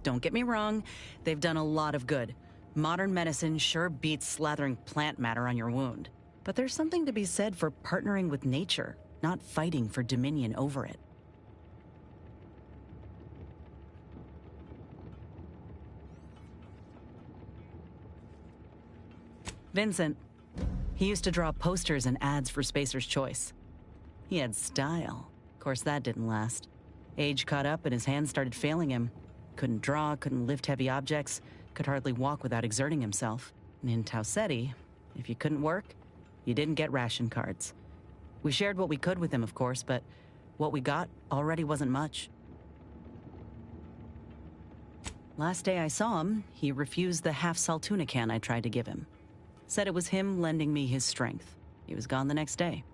Don't get me wrong, they've done a lot of good. Modern medicine sure beats slathering plant matter on your wound. But there's something to be said for partnering with nature, not fighting for dominion over it. Vincent. He used to draw posters and ads for Spacer's Choice. He had style. Of course, that didn't last. Age caught up and his hands started failing him. Couldn't draw, couldn't lift heavy objects, could hardly walk without exerting himself. And in Tau Ceti, if you couldn't work, you didn't get ration cards. We shared what we could with him, of course, but what we got already wasn't much. Last day I saw him, he refused the half-salt tuna can I tried to give him. Said it was him lending me his strength. He was gone the next day.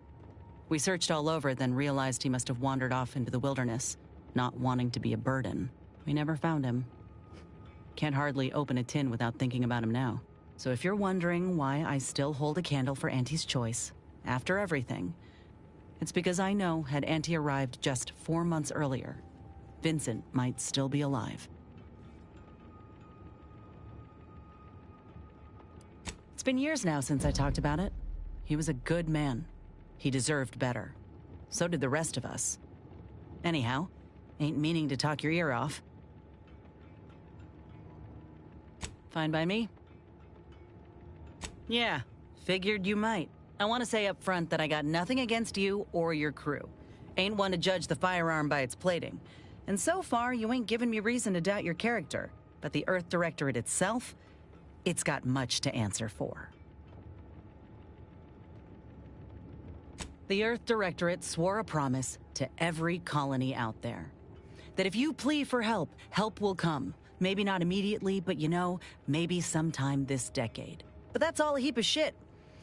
We searched all over, then realized he must have wandered off into the wilderness, not wanting to be a burden. We never found him. Can't hardly open a tin without thinking about him now. So if you're wondering why I still hold a candle for Auntie's Choice, after everything, it's because I know had Auntie arrived just 4 months earlier, Vincent might still be alive. It's been years now since I talked about it. He was a good man. He deserved better. So did the rest of us. Anyhow, ain't meaning to talk your ear off. Fine by me? Yeah, figured you might. I want to say up front that I got nothing against you or your crew. Ain't one to judge the firearm by its plating. And so far, you ain't given me reason to doubt your character. But the Earth Directorate itself, it's got much to answer for. The Earth Directorate swore a promise to every colony out there. That if you plead for help, help will come. Maybe not immediately, but you know, maybe sometime this decade. But that's all a heap of shit.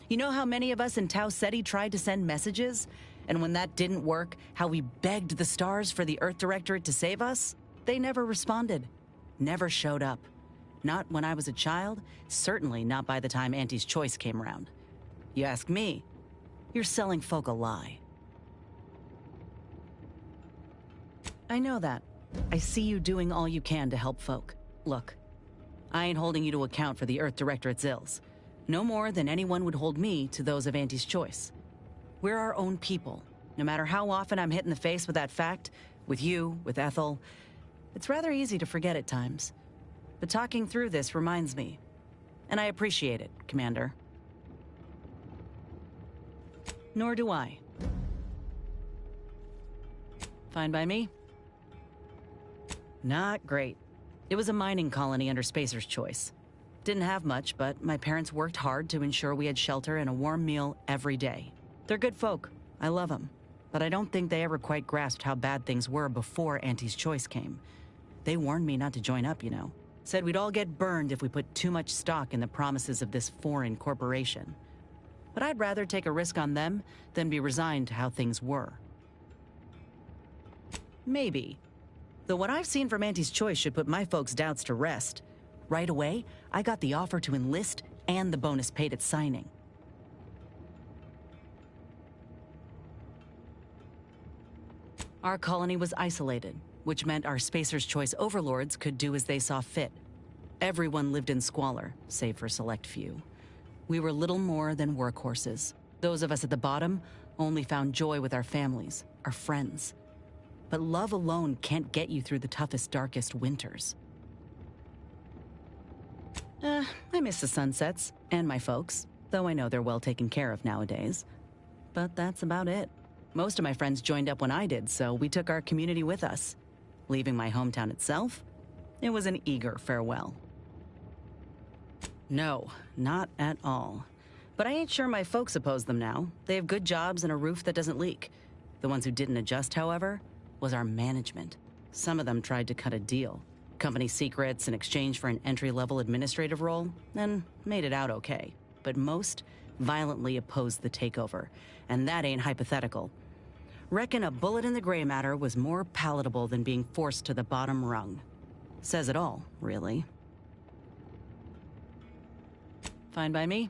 You know how many of us in Tau Ceti tried to send messages? And when that didn't work, how we begged the stars for the Earth Directorate to save us? They never responded. Never showed up. Not when I was a child, certainly not by the time Auntie's Choice came around. You ask me, you're selling folk a lie. I know that. I see you doing all you can to help folk. Look, I ain't holding you to account for the Earth Directorate's ills. No more than anyone would hold me to those of Auntie's Choice. We're our own people. No matter how often I'm hit in the face with that fact, with you, with Ethel, it's rather easy to forget at times. But talking through this reminds me. And I appreciate it, Commander. Nor do I. Fine by me? Not great. It was a mining colony under Spacer's Choice. Didn't have much, but my parents worked hard to ensure we had shelter and a warm meal every day. They're good folk. I love them. But I don't think they ever quite grasped how bad things were before Auntie's Choice came. They warned me not to join up, you know. Said we'd all get burned if we put too much stock in the promises of this foreign corporation. But I'd rather take a risk on them than be resigned to how things were. Maybe. Though what I've seen from Auntie's Choice should put my folks' doubts to rest. Right away, I got the offer to enlist and the bonus paid at signing. Our colony was isolated, which meant our Spacer's Choice overlords could do as they saw fit. Everyone lived in squalor, save for a select few. We were little more than workhorses. Those of us at the bottom only found joy with our families, our friends. But love alone can't get you through the toughest, darkest winters. I miss the sunsets, and my folks, though I know they're well taken care of nowadays. But that's about it. Most of my friends joined up when I did, so we took our community with us. Leaving my hometown itself, it was an eager farewell. No, not at all. But I ain't sure my folks oppose them now. They have good jobs and a roof that doesn't leak. The ones who didn't adjust, however, was our management. Some of them tried to cut a deal. Company secrets in exchange for an entry-level administrative role, and made it out okay. But most violently opposed the takeover, and that ain't hypothetical. Reckon a bullet in the gray matter was more palatable than being forced to the bottom rung. Says it all, really. Fine by me?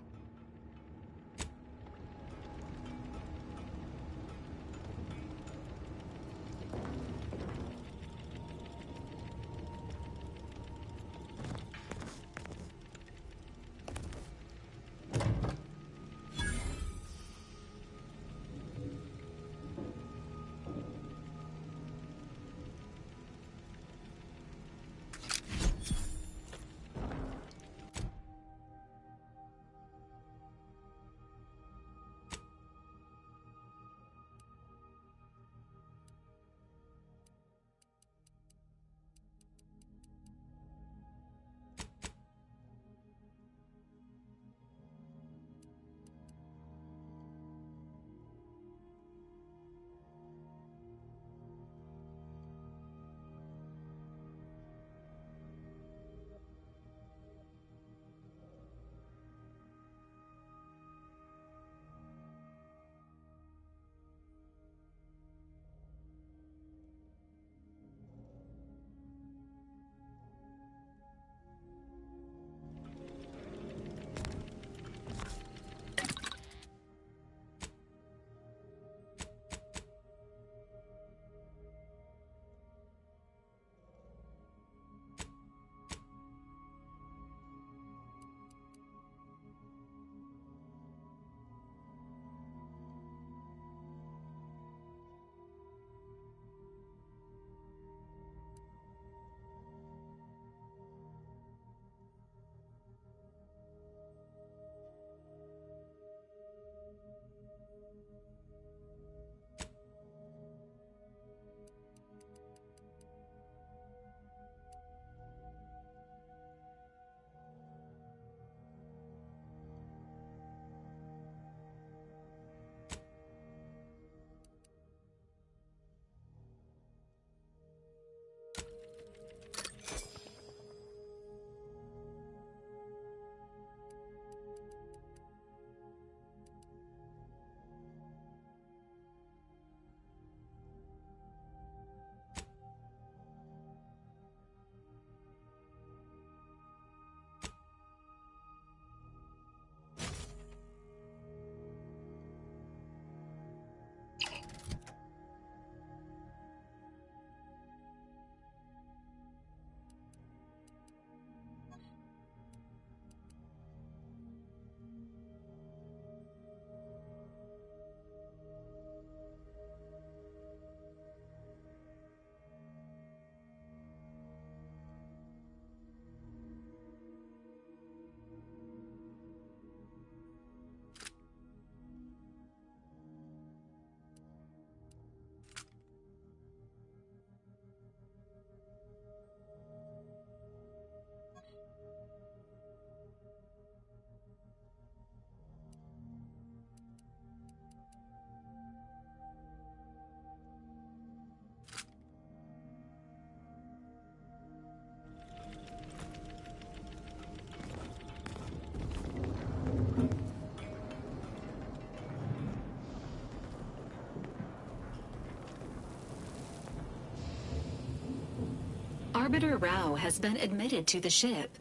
Arbiter Rao has been admitted to the ship.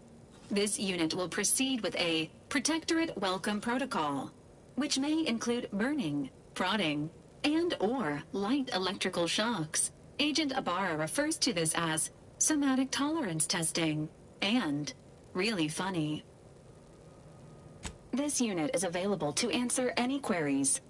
This unit will proceed with a Protectorate Welcome Protocol, which may include burning, prodding, and/or light electrical shocks. Agent Ibarra refers to this as somatic tolerance testing and really funny. This unit is available to answer any queries.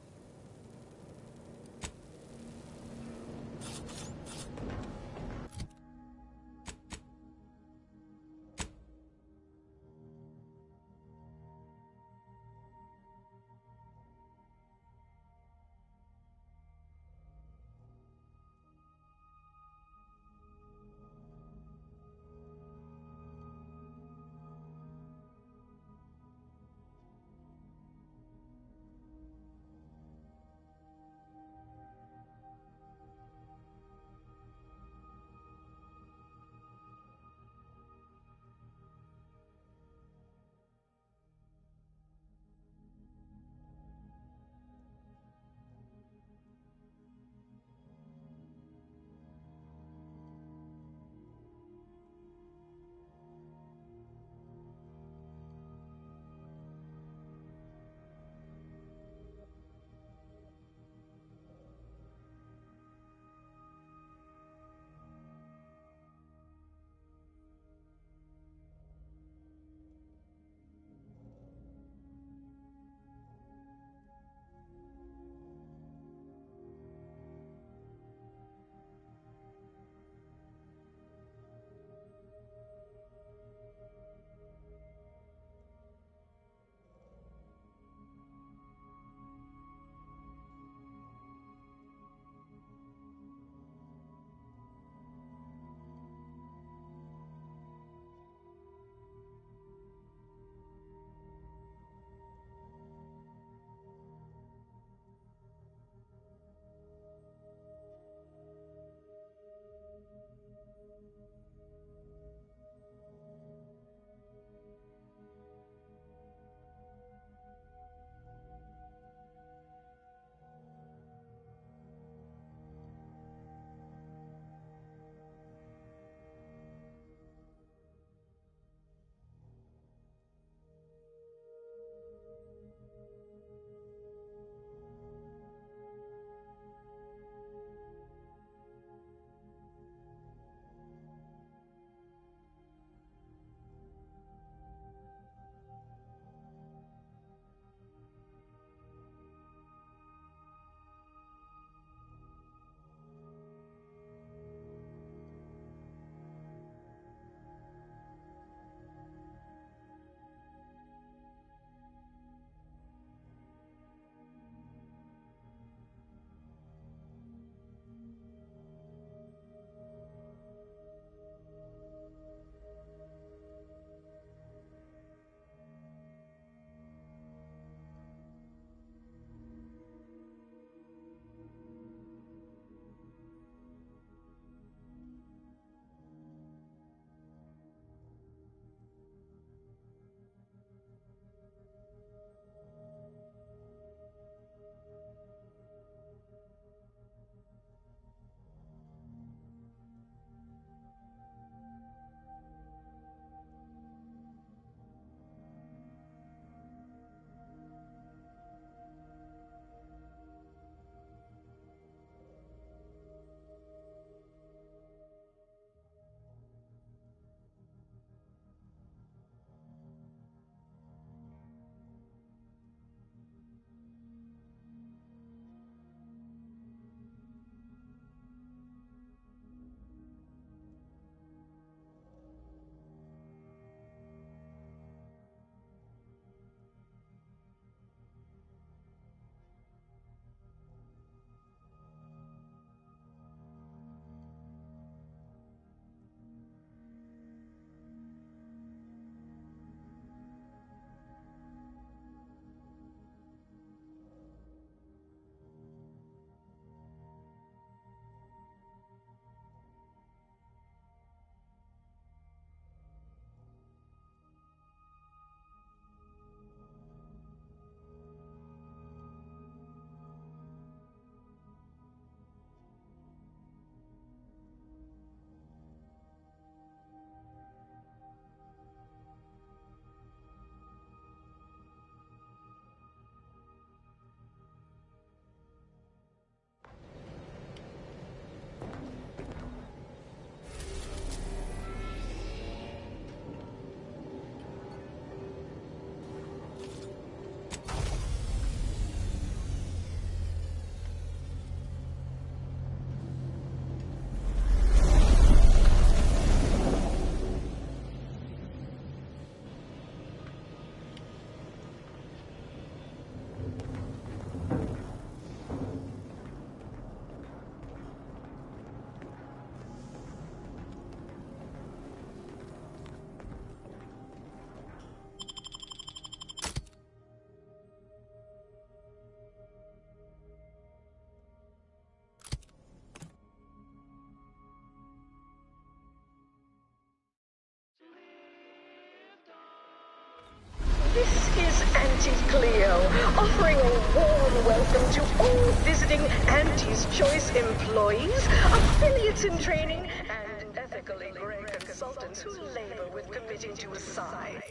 This is Auntie Cleo, offering a warm welcome to all visiting Auntie's Choice employees, affiliates in training, and ethically gray consultants who labor with committing to a side.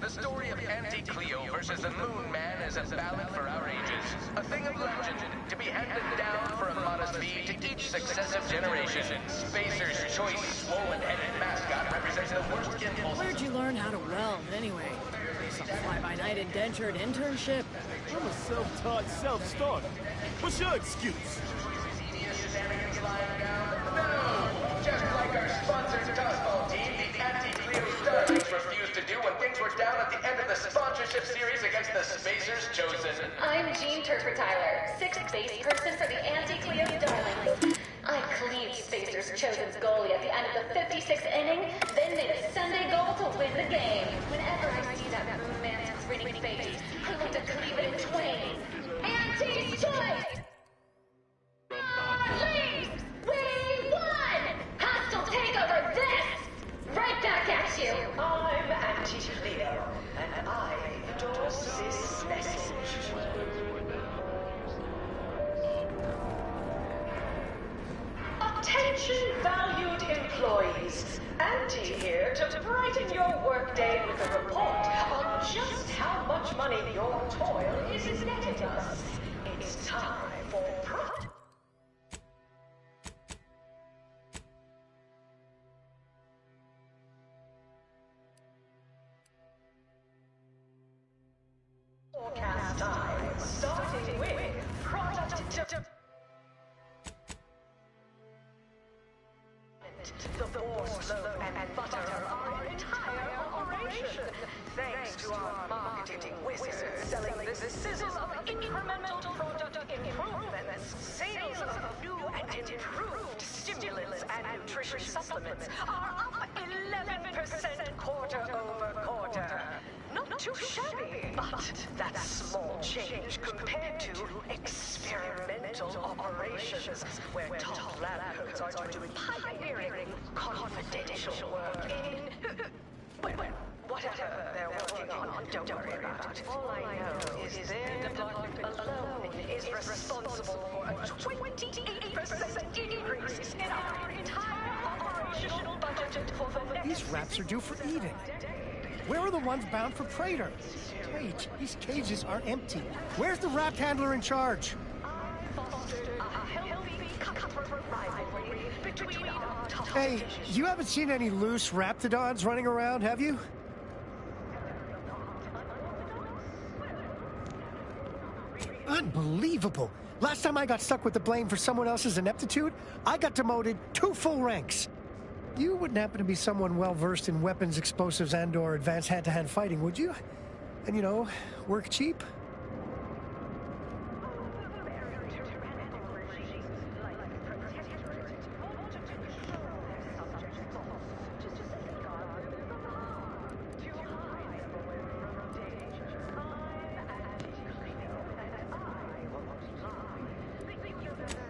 The story of Auntie Cleo versus the Moon Man is a ballad for our ages. A thing of legend, to be handed down for a modest fee to each successive generation. Spacer's Choice swollen-headed mascot represents the worst impulses. Where'd you learn how to weld, anyway? Some fly-by-night indentured internship? I'm a self-taught, self-starter. What's your excuse? No! Just like our sponsored dodgeball team, the Anti-Cleo Starlings refused to do what things were down at the end of the sponsorship series against the Spacers Chosen. I'm Jean Turper-Tyler, sixth base person for the Anti-Cleo Darlings. I cleaved Spacers Chosen's goalie at the end of the 56th inning, then made a Sunday goal to win the game. Whenever I see that Moon Man's grinning face, I want to cleave it in twain. Anti's Choice! Please! We won! Hostile takeover this! Right back at you! I'm Auntie Cleo, and I endorse this message. Attention valued employees. Auntie here to brighten your workday with a report on just how much money your toil is netting us. It's time for profit. Forecast time, starting with product. The boar's loaf and butter are our entire operation. Thanks to our marketing wizards selling the sizzle of incremental product improvements, sales of new and improved stimulants and nutrition supplements are up 11% quarter over quarter. Not too shabby, but that's small change compared to experimental operations where top lab coats are doing pioneering confidential work in... whatever they're working on, don't worry about it. All I know is their department alone is responsible for a 28% increase in our entire operational budget for the next... These rats are due for eating. Where are the ones bound for Praetor? Wait, these cages are empty. Where's the rap handler in charge? Hey, you haven't seen any loose raptidons running around, have you? Unbelievable! Last time I got stuck with the blame for someone else's ineptitude, I got demoted 2 full ranks. You wouldn't happen to be someone well-versed in weapons, explosives, and/or advanced hand-to-hand fighting, would you? And, you know, work cheap?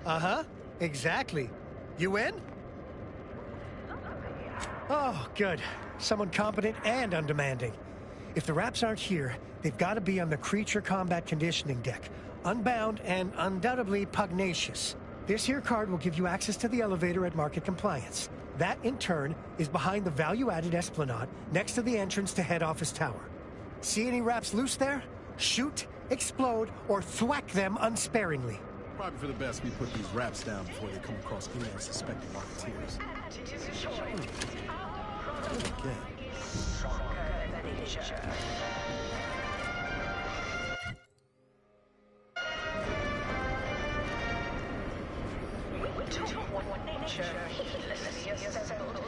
Uh-huh. Exactly. You in? Oh, good. Someone competent and undemanding. If the Raps aren't here, they've got to be on the creature combat conditioning deck. Unbound and undoubtedly pugnacious. This here card will give you access to the elevator at market compliance. That, in turn, is behind the value-added esplanade next to the entrance to head office tower. See any Raps loose there? Shoot, explode, or thwack them unsparingly. Probably for the best we put these Raps down before they come across any unsuspecting marketeers. Okay. We took what nature heedlessly assembled.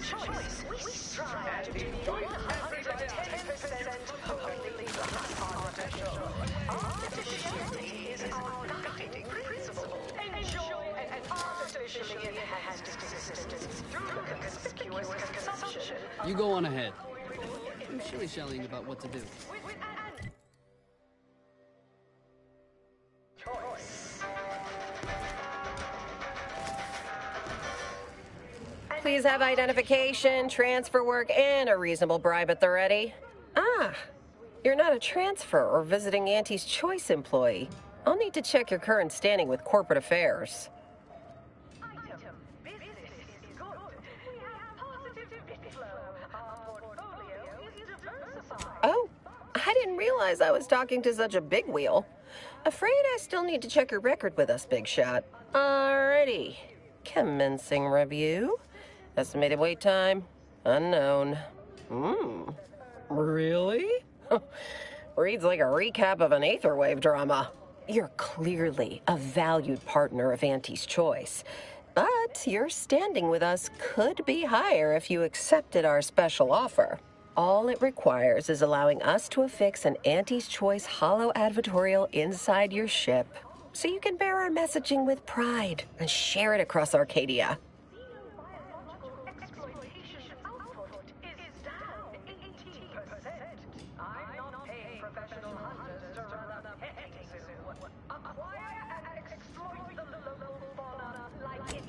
choice. We strive to be 110% wholly artificial. Artificiality is our guiding principle. Enjoy an artificially enhanced existence through conspicuous consumption. You go on ahead. I'm shilly-shallying about what to do. Please have identification, transfer work, and a reasonable bribe at the ready. Ah, you're not a transfer or visiting Auntie's Choice employee. I'll need to check your current standing with corporate affairs. Oh, I didn't realize I was talking to such a big wheel. Afraid I still need to check your record with us, Big Shot. Alrighty. Commencing review. Estimated wait time, unknown. Really? Reads like a recap of an Aetherwave drama. You're clearly a valued partner of Auntie's Choice, but your standing with us could be higher if you accepted our special offer. All it requires is allowing us to affix an Auntie's Choice holo advertorial inside your ship, so you can bear our messaging with pride and share it across Arcadia.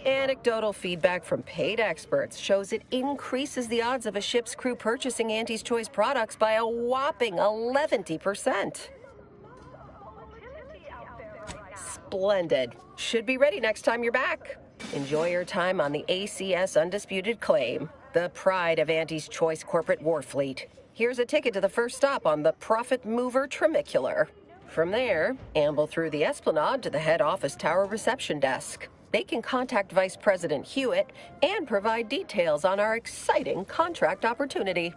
Anecdotal feedback from paid experts shows it increases the odds of a ship's crew purchasing Auntie's Choice products by a whopping 11%. Splendid. Should be ready next time you're back. Enjoy your time on the ACS Undisputed Claim, the pride of Auntie's Choice corporate war fleet. Here's a ticket to the first stop on the Profit Mover Trimicular. From there, amble through the Esplanade to the head office tower reception desk. They can contact Vice President Hewitt and provide details on our exciting contract opportunity.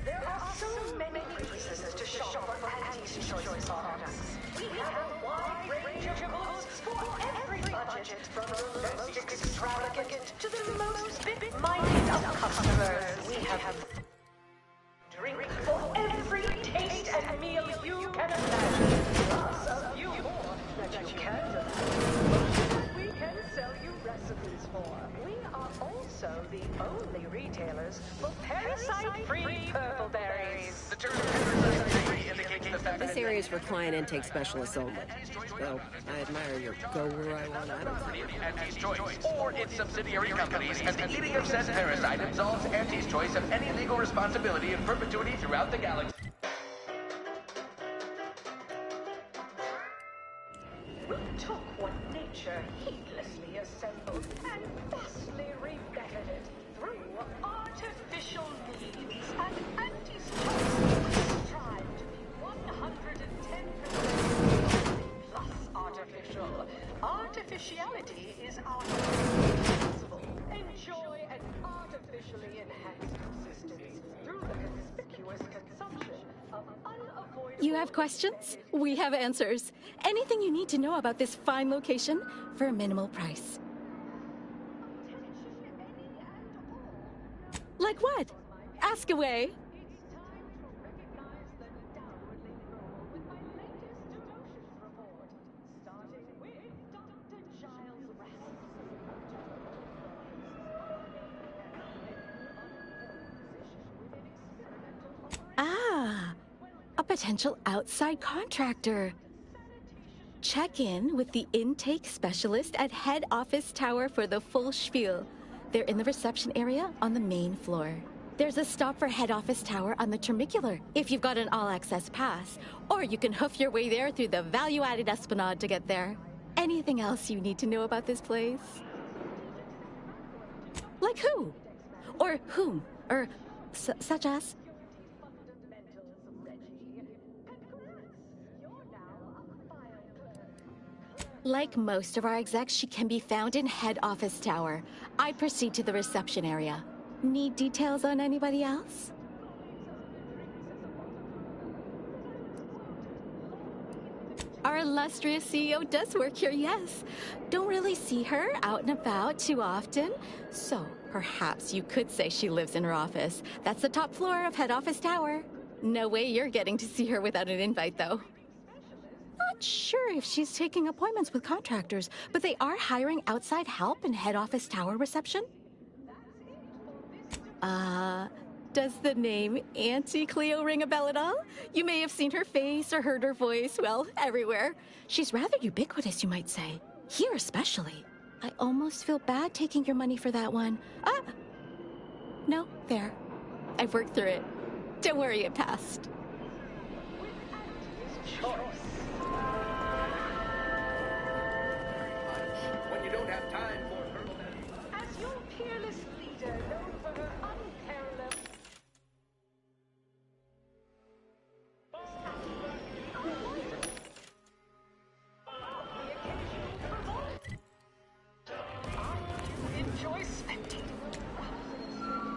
There are so many reasons to shop for Auntie's Choice products. We have a wide range of goods for every budget, from the most extravagant to the most bit-minded of customers. We have drink for every taste and meal you can imagine, plus a few more that you can't imagine. Sell you recipes for. We are also the only retailers for parasite-free purple berries. The term parasite-free indicates the fact This area is for client intake specialists only. Though I admire your go where I want attitude. Auntie's Choice or its subsidiary companies, and the eating of said parasite absolves Auntie's Choice of any legal responsibility in perpetuity throughout the galaxy. We took what nature heedlessly assembled and vastly rebetted it through artificial means, and Auntie's Choice strive to be 110% plus artificial. Artificiality is our principle. Enjoy an artificially enhanced existence through the conspicuous consumption of unavoidable... You have questions? We have answers. Anything you need to know about this fine location for a minimal price. Like what? Ask away. Ah, a potential outside contractor. Check in with the intake specialist at head office tower for the full spiel. They're in the reception area on the main floor. There's a stop for head office tower on the Trimicular if you've got an all-access pass, or you can hoof your way there through the value-added Esplanade to get there. Anything else you need to know about this place? Like who? Or whom? Or such as? Like most of our execs, she can be found in head office tower. I proceed to the reception area. Need details on anybody else? Our illustrious CEO does work here, yes. Don't really see her out and about too often. So, Perhaps you could say she lives in her office. That's the top floor of head office tower. No way you're getting to see her without an invite, though. Not sure if she's taking appointments with contractors, but they are hiring outside help in head office tower reception. Does the name Auntie Cleo ring a bell at all? You may have seen her face or heard her voice, well, everywhere. She's rather ubiquitous, you might say. Here especially. I almost feel bad taking your money for that one. No, there. I've worked through it. Don't worry, it passed. When you don't have time for her. As your peerless leader, known for her unparalleled. Enjoy spectating.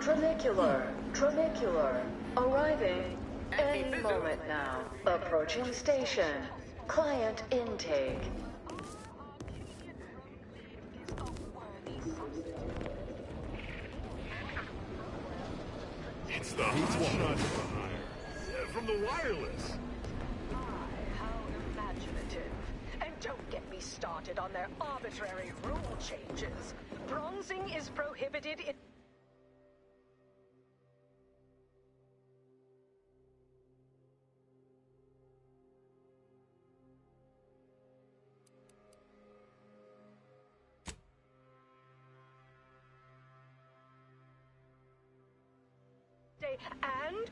Tramicular. Arriving any moment now. Approaching station. Client intake. It's the hotshot from the wireless. How imaginative. And don't get me started on their arbitrary rule changes. Bronzing is prohibited in... and...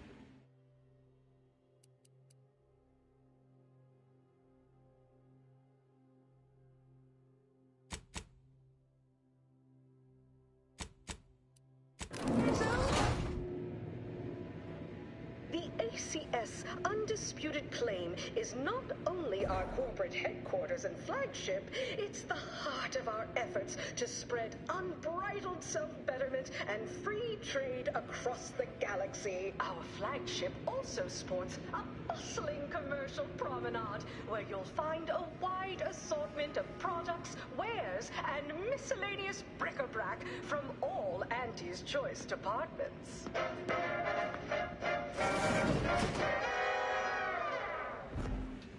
The ACS undisputed claim is not only our corporate headquarters and flagship, it's the heart of our efforts to spread unbridled self-betterment and free trade across the galaxy. Our flagship also sports a bustling commercial promenade where you'll find a wide assortment of products, wares, and miscellaneous bric-a-brac from all Auntie's choice departments.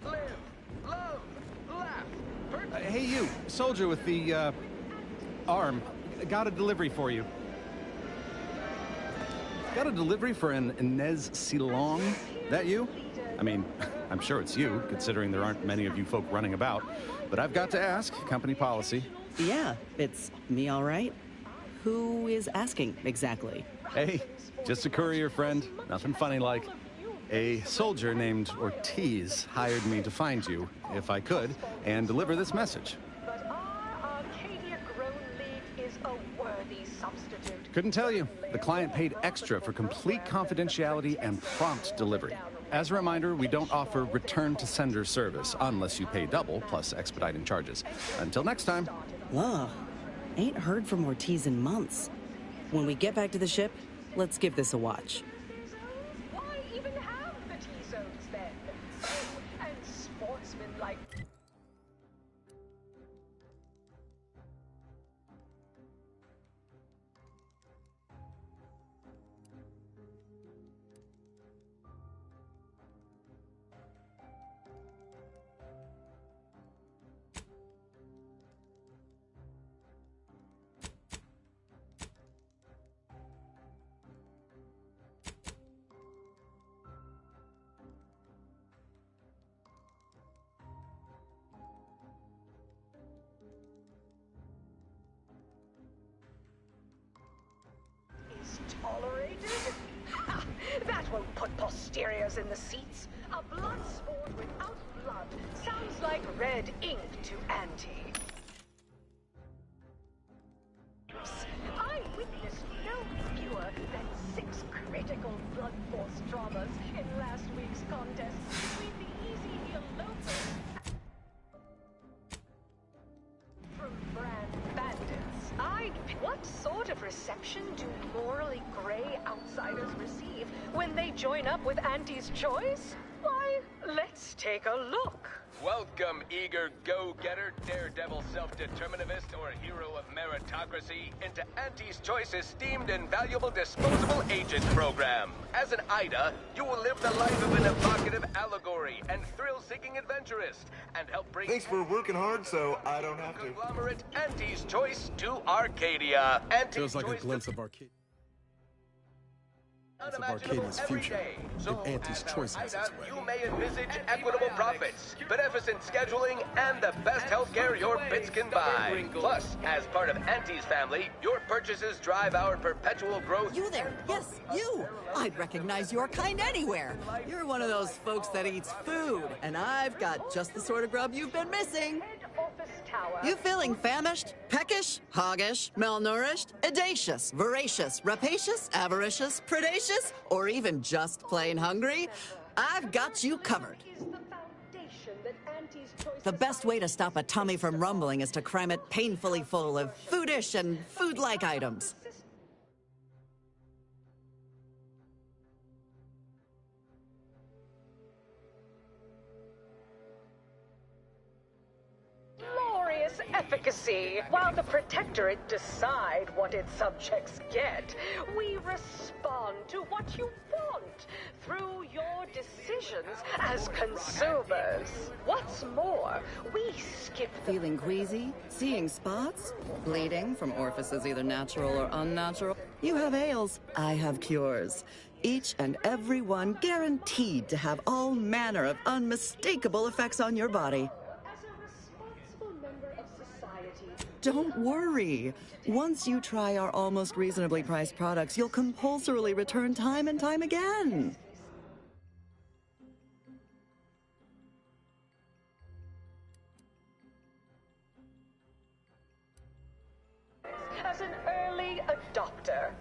Live, love, laugh. Hey, you, soldier with the, arm. Got a delivery for you. Got a delivery for an Inez Silong? That you? I mean, I'm sure it's you, considering there aren't many of you folk running about. But I've got to ask, company policy. Yeah, it's me, all right. Who is asking, exactly? Hey, just a courier friend. Nothing funny like. A soldier named Ortiz hired me to find you, if I could, and deliver this message. But our Arcadia-grown lead is a worthy substitute. Couldn't tell you. The client paid extra for complete confidentiality and prompt delivery. As a reminder, we don't offer return-to-sender service unless you pay double, plus expediting charges. Until next time. Whoa. Ain't heard from Ortiz in months. When we get back to the ship, let's give this a watch. Why even have the T-zones then? Oh, and sportsmen like... Tolerated? Ha! That won't put posteriors in the seats. A blood sport without blood sounds like red ink to Auntie. I witnessed no fewer than 6 critical blood force traumas in last week's contest between the easy elopers from brand bandits. What sort of reception do morally gray outsiders receive when they join up with Auntie's choice? Why, Let's take a look. Welcome, eager go-getter, daredevil self-determinivist, or hero of meritocracy, into Auntie's Choice esteemed and valuable disposable agent program. As an Ida, you will live the life of an evocative allegory and thrill-seeking adventurist, and help bring... Thanks for working hard so I don't have to. ...conglomerate Auntie's Choice to Arcadia. Auntie's Feels like a glimpse of Arcadia's future, if Auntie's Choice has its way. You may envisage equitable profits, beneficent scheduling, and the best healthcare your bits can buy. Plus, as part of Auntie's family, your purchases drive our perpetual growth. You there? Yes, you! I'd recognize your kind anywhere. You're one of those folks that eats food, and I've got just the sort of grub you've been missing. You feeling famished, peckish, hoggish, malnourished, edacious, voracious, rapacious, avaricious, predacious, or even just plain hungry? I've got you covered. The best way to stop a tummy from rumbling is to cram it painfully full of foodish and food-like items. Efficacy. While the Protectorate decide what its subjects get, we respond to what you want through your decisions as consumers. What's more, we skip the... Feeling queasy? Seeing spots? Bleeding from orifices either natural or unnatural? You have ails. I have cures. Each and every one guaranteed to have all manner of unmistakable effects on your body. Don't worry. Once you try our almost reasonably priced products, you'll compulsorily return time and time again. As an early adopter.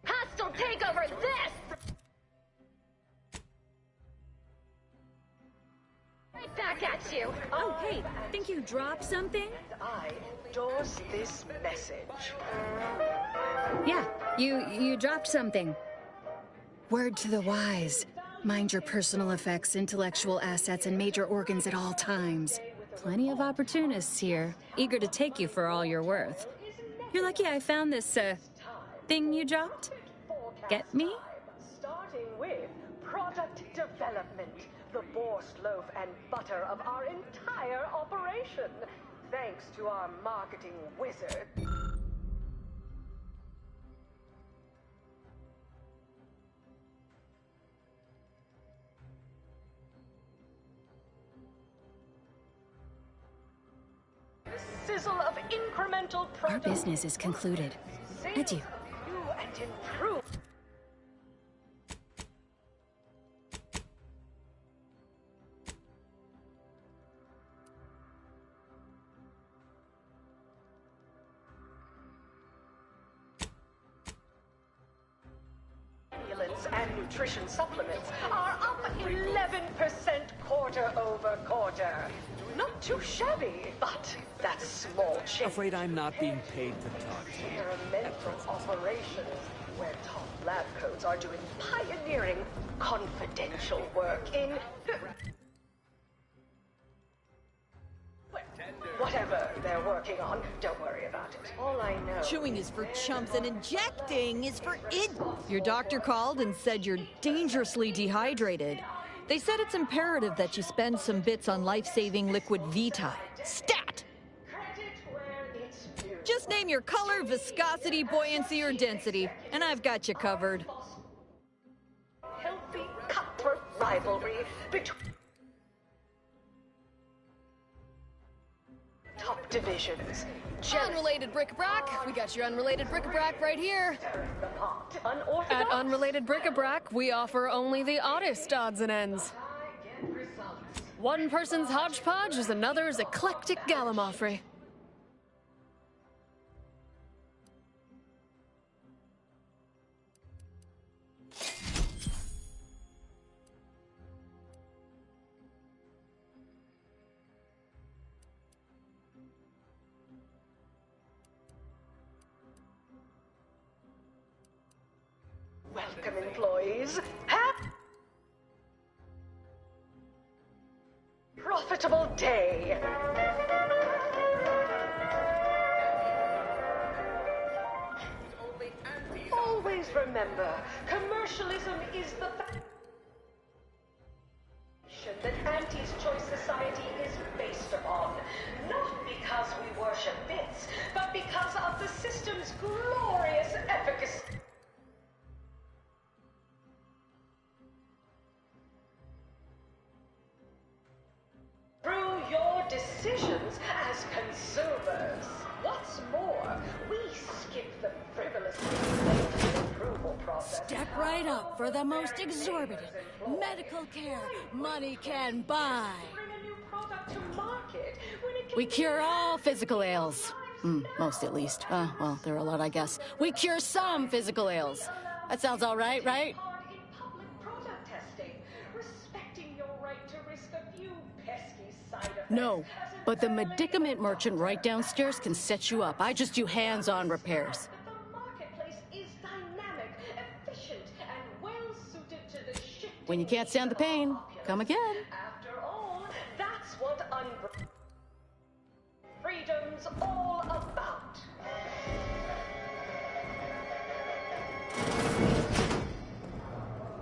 Hostile takeover this! Right back at you! Oh, hey, think you dropped something? I endorse this message. Yeah, you dropped something. Word to the wise. Mind your personal effects, intellectual assets, and major organs at all times. Plenty of opportunists here, eager to take you for all you're worth. You're lucky I found this, thing you dropped. Get me? Starting with product development, the borscht loaf and butter of our entire operation, thanks to our marketing wizard. The sizzle of incremental product. Our business is concluded. Adieu. And improve. And nutrition supplements are up 11% quarter over quarter. Not too shabby, but that's small change. Afraid I'm not being paid to talk to you. Experimental operations, where top lab coats are doing pioneering, confidential work in... working on. Don't worry about it. All I know... Chewing is for chumps and injecting is for id... Your doctor called and said you're dangerously dehydrated. They said it's imperative that you spend some bits on life-saving liquid Vitae. Stat! Just name your color, viscosity, buoyancy, or density, and I've got you covered. Healthy cutthroat rivalry between top divisions. Unrelated bric-a-brac. We got your unrelated bric-a-brac right here. At Unrelated Bric-a-brac, we offer only the oddest odds and ends. One person's hodgepodge is another's eclectic gallimaufry. Welcome, employees. Profitable day. Always remember, commercialism is the foundation that Auntie's Choice Society is based upon. Not because we worship bits, but because of the system's glorious efficacy. Through your decisions as consumers. What's more, we skip the frivolous approval process. Step right up for the most exorbitant medical care money can buy. We cure all physical ails. Most at least. Well, there are a lot, I guess. We cure some physical ails. That sounds all right, right? No, but the medicament merchant right downstairs can set you up. I just do hands-on repairs. The marketplace is dynamic, efficient, and well-suited to the shift. When you can't stand the pain, come again. After all, that's what freedom's all about.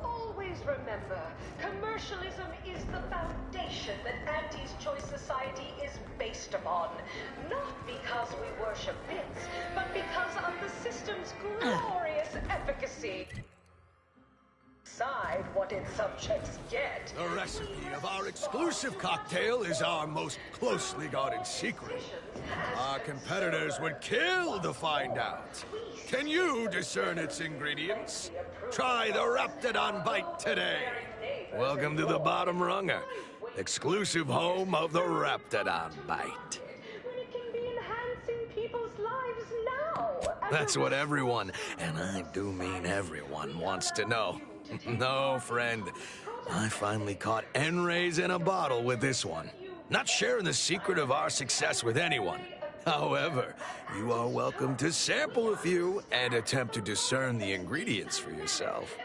Always remember, commercialism is the foundation that Auntie's Choice Society is based upon. Not because we worship bits, but because of the system's glorious efficacy. Decide what its subjects get. The recipe of our exclusive cocktail is our most closely guarded secret. Our competitors would kill to find out. Can you discern its ingredients? Try the Raptidon Bite today. Welcome to the bottom runger, exclusive home of the Raptidon Bite. It can be enhancing people's lives now. That's what everyone, and I do mean everyone, wants to know. No, friend. I finally caught N-rays in a bottle with this one. Not sharing the secret of our success with anyone. However, you are welcome to sample a few and attempt to discern the ingredients for yourself.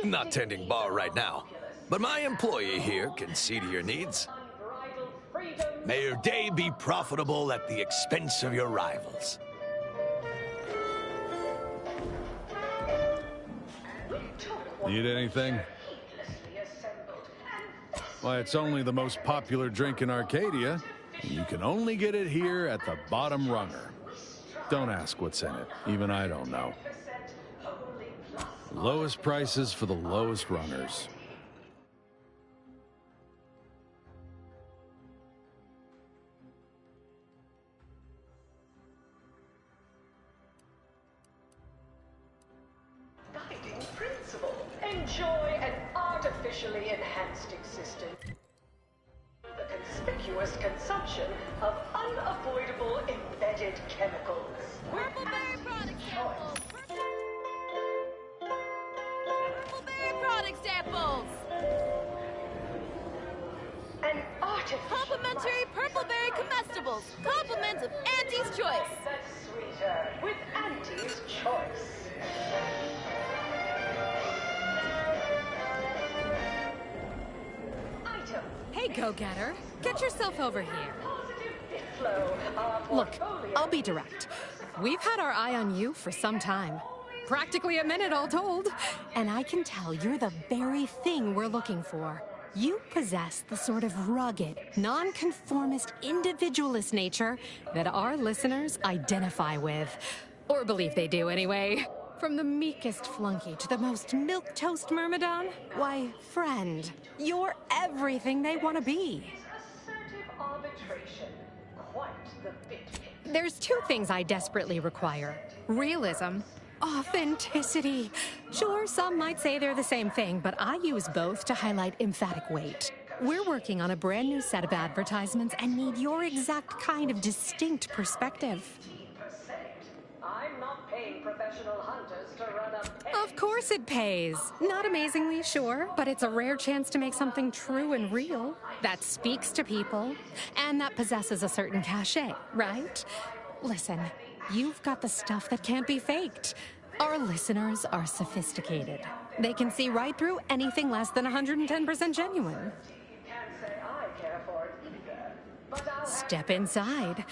Not tending bar right now, but my employee here can see to your needs. May your day be profitable at the expense of your rivals. Need anything? Why, it's only the most popular drink in Arcadia, and you can only get it here at the bottom runger. Don't ask what's in it. Even I don't know. Lowest prices for the lowest runners. Guiding principle. Enjoy an artificially enhanced existence. The conspicuous consumption of unavoidable embedded chemicals. Purple berry product samples! Purple berry product samples! An artificial... Complimentary purple berry comestibles! Compliments of Auntie's Choice! That's sweeter with Auntie's Choice. Hey, go-getter. Get yourself over here. Look, I'll be direct. We've had our eye on you for some time. Practically a minute, all told. And I can tell you're the very thing we're looking for. You possess the sort of rugged, nonconformist, individualist nature that our listeners identify with. Or believe they do, anyway. From the meekest flunky to the most milquetoast myrmidon, why, friend, you're everything they want to be. There's two things I desperately require. Realism. Authenticity. Sure, some might say they're the same thing, but I use both to highlight emphatic weight. We're working on a brand new set of advertisements and need your exact kind of distinct perspective. I'm not paying professional hunters to run a... Of course it pays. Not amazingly, sure, but it's a rare chance to make something true and real that speaks to people and that possesses a certain cachet, right? Listen, you've got the stuff that can't be faked. Our listeners are sophisticated. They can see right through anything less than 110% genuine. Step inside.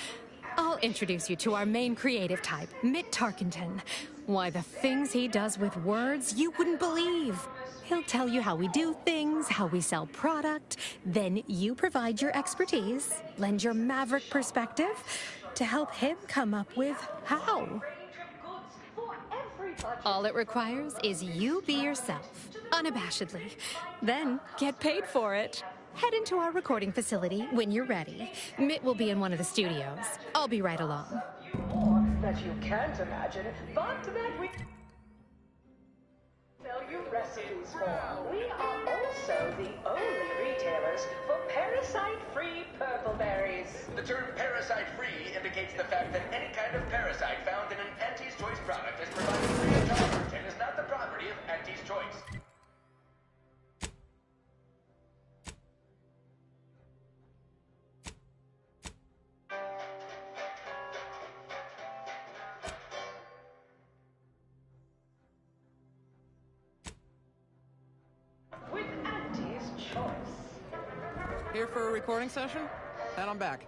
I'll introduce you to our main creative type, Mitt Tarkenton. Why, the things he does with words you wouldn't believe. He'll tell you how we do things, how we sell product. Then you provide your expertise, lend your maverick perspective to help him come up with how. All it requires is you be yourself, unabashedly. Then get paid for it. Head into our recording facility when you're ready. Mitt will be in one of the studios. I'll be right along. That you can't imagine, but that we sell you recipes for. We are also the only retailers for parasite-free purple berries. The term parasite-free indicates the fact that any kind of parasite found in an Auntie's Choice product is provided free of charge and is not the property of Auntie's Choice. With Auntie's Choice. Here for a recording session? And I'm back.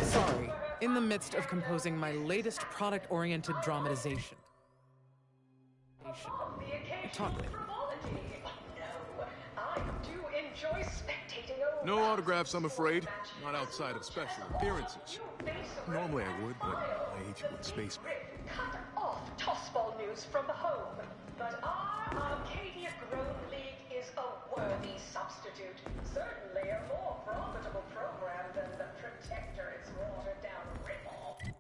Sorry, in the midst of composing my latest product-oriented dramatization. Talk later. I do enjoy spectating over. No autographs, I'm afraid. Not outside of special appearances. Normally I would, but I hate you with spacemen. Cut off tossball news from home. But our Arcadia Grove League is a worthy substitute. Certainly a more profitable program than the Protectorate's watered-down ripoff.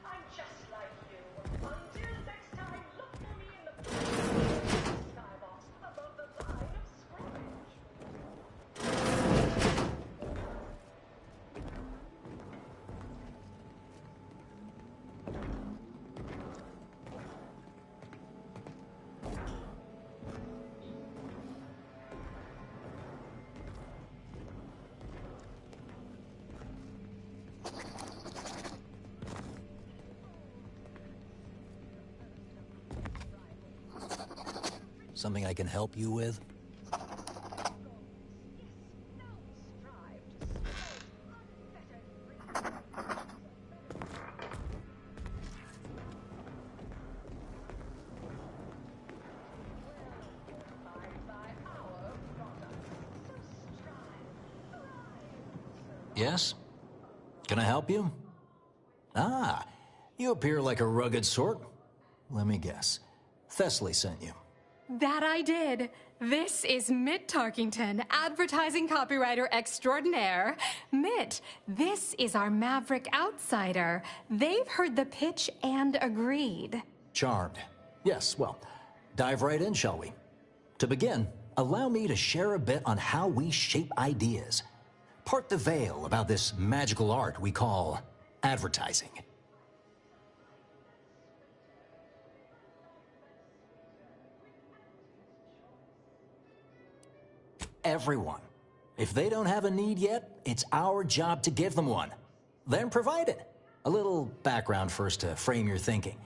I'm just like you. Until next time, look for me in the skybox above the line of scrummage. Something I can help you with? Yes? Can I help you? Ah, you appear like a rugged sort. Let me guess. Thessaly sent you. That I did. This is Mitt Tarkington, advertising copywriter extraordinaire. Mitt, this is our maverick outsider. They've heard the pitch and agreed. Charmed. Yes, well, dive right in, shall we? To begin, allow me to share a bit on how we shape ideas. Part the veil about this magical art we call advertising. Everyone, If they don't have a need yet, it's our job to give them one. Then provide it. A little background first to frame your thinking.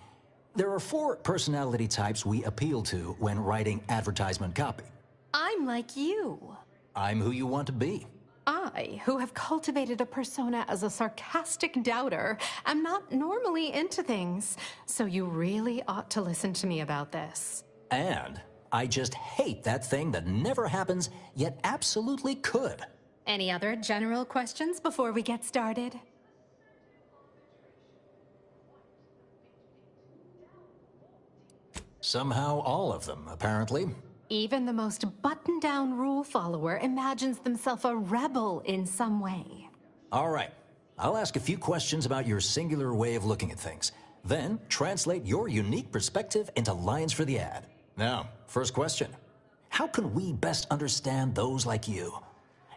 There are 4 personality types we appeal to when writing advertisement copy. I'm like you. I'm who you want to be. I, who have cultivated a persona as a sarcastic doubter, am not normally into things, so you really ought to listen to me about this. And I just hate that thing that never happens, yet absolutely could. Any other general questions before we get started? Somehow all of them, apparently. Even the most buttoned-down rule follower imagines themselves a rebel in some way. All right. I'll ask a few questions about your singular way of looking at things. Then translate your unique perspective into lines for the ad. Now, first question. How can we best understand those like you?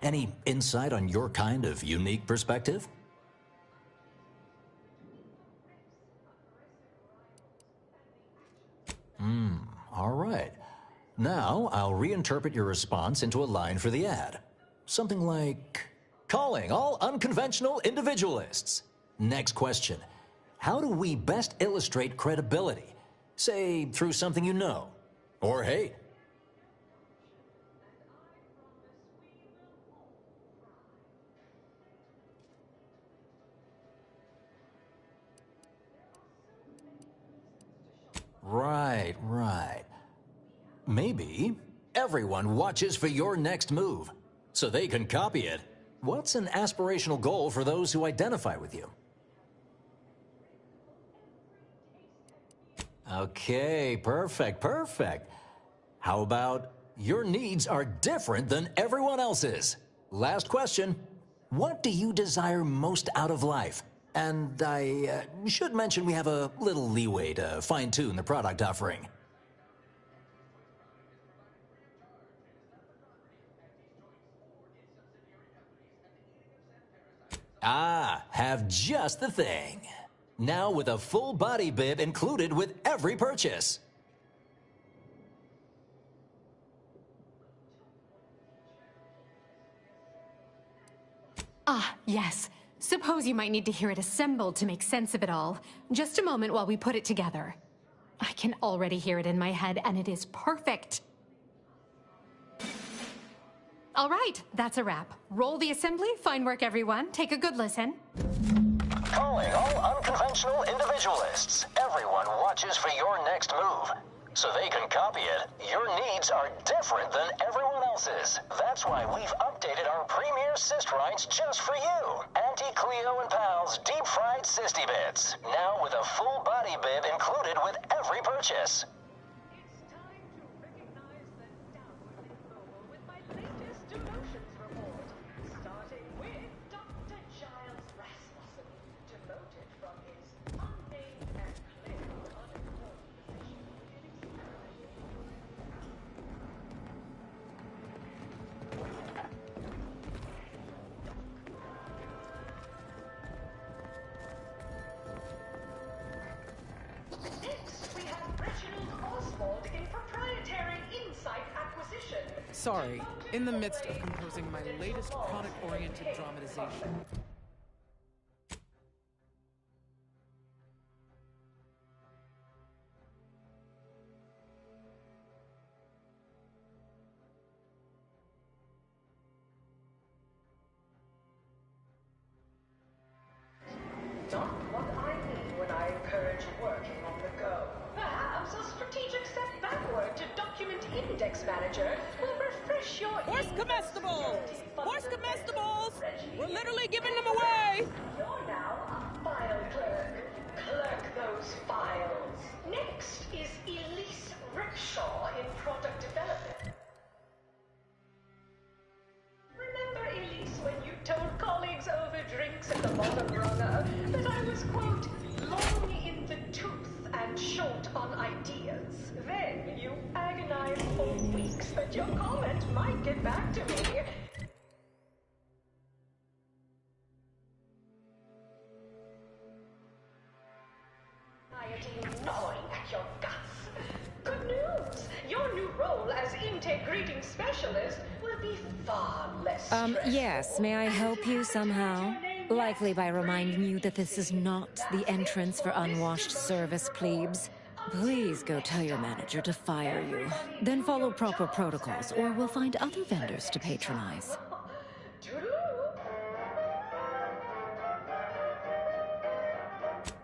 Any insight on your kind of unique perspective? All right. Now, I'll reinterpret your response into a line for the ad. Something like, calling all unconventional individualists. Next question. How do we best illustrate credibility? Say, through something you know, or hate. Right. Maybe everyone watches for your next move, so they can copy it. What's an aspirational goal for those who identify with you? Okay, perfect. How about your needs are different than everyone else's? Last question. What do you desire most out of life? And I should mention we have a little leeway to fine-tune the product offering. Have just the thing. Now with a full body bib included with every purchase. Yes. Suppose you might need to hear it assembled to make sense of it all. Just a moment while we put it together. I can already hear it in my head, and it is perfect. All right, that's a wrap. Roll the assembly. Fine work, everyone. Take a good listen. Calling all unconventional individualists. Everyone watches for your next move, so they can copy it. Your needs are different than everyone else's. That's why we've updated our premier cyst rides just for you. Auntie Cleo and Pal's deep-fried cysty bits. Now with a full body bib included with every purchase. Sorry, in the midst of composing my latest product-oriented dramatization. Not what I mean when I encourage working on the go. Perhaps a strategic step backward to document index manager will refresh your... Horse comestibles! Horse comestibles! We're literally giving them away! You're now a file clerk. Clerk those files. Next is Elise Rickshaw in product development. Remember, Elise, when you told colleagues over drinks at the bottom runner that I was, quote, long in the tooth and short on ideas? Then you agonized for weeks that your comment might get back to me. Gnawing at your guts. Good news! Your new role as intake greeting specialist will be far less stressful. Yes, may I help you somehow? Likely by reminding you that this is not the entrance for unwashed service plebes. Please go tell your manager to fire you. Then follow proper protocols, or we'll find other vendors to patronize.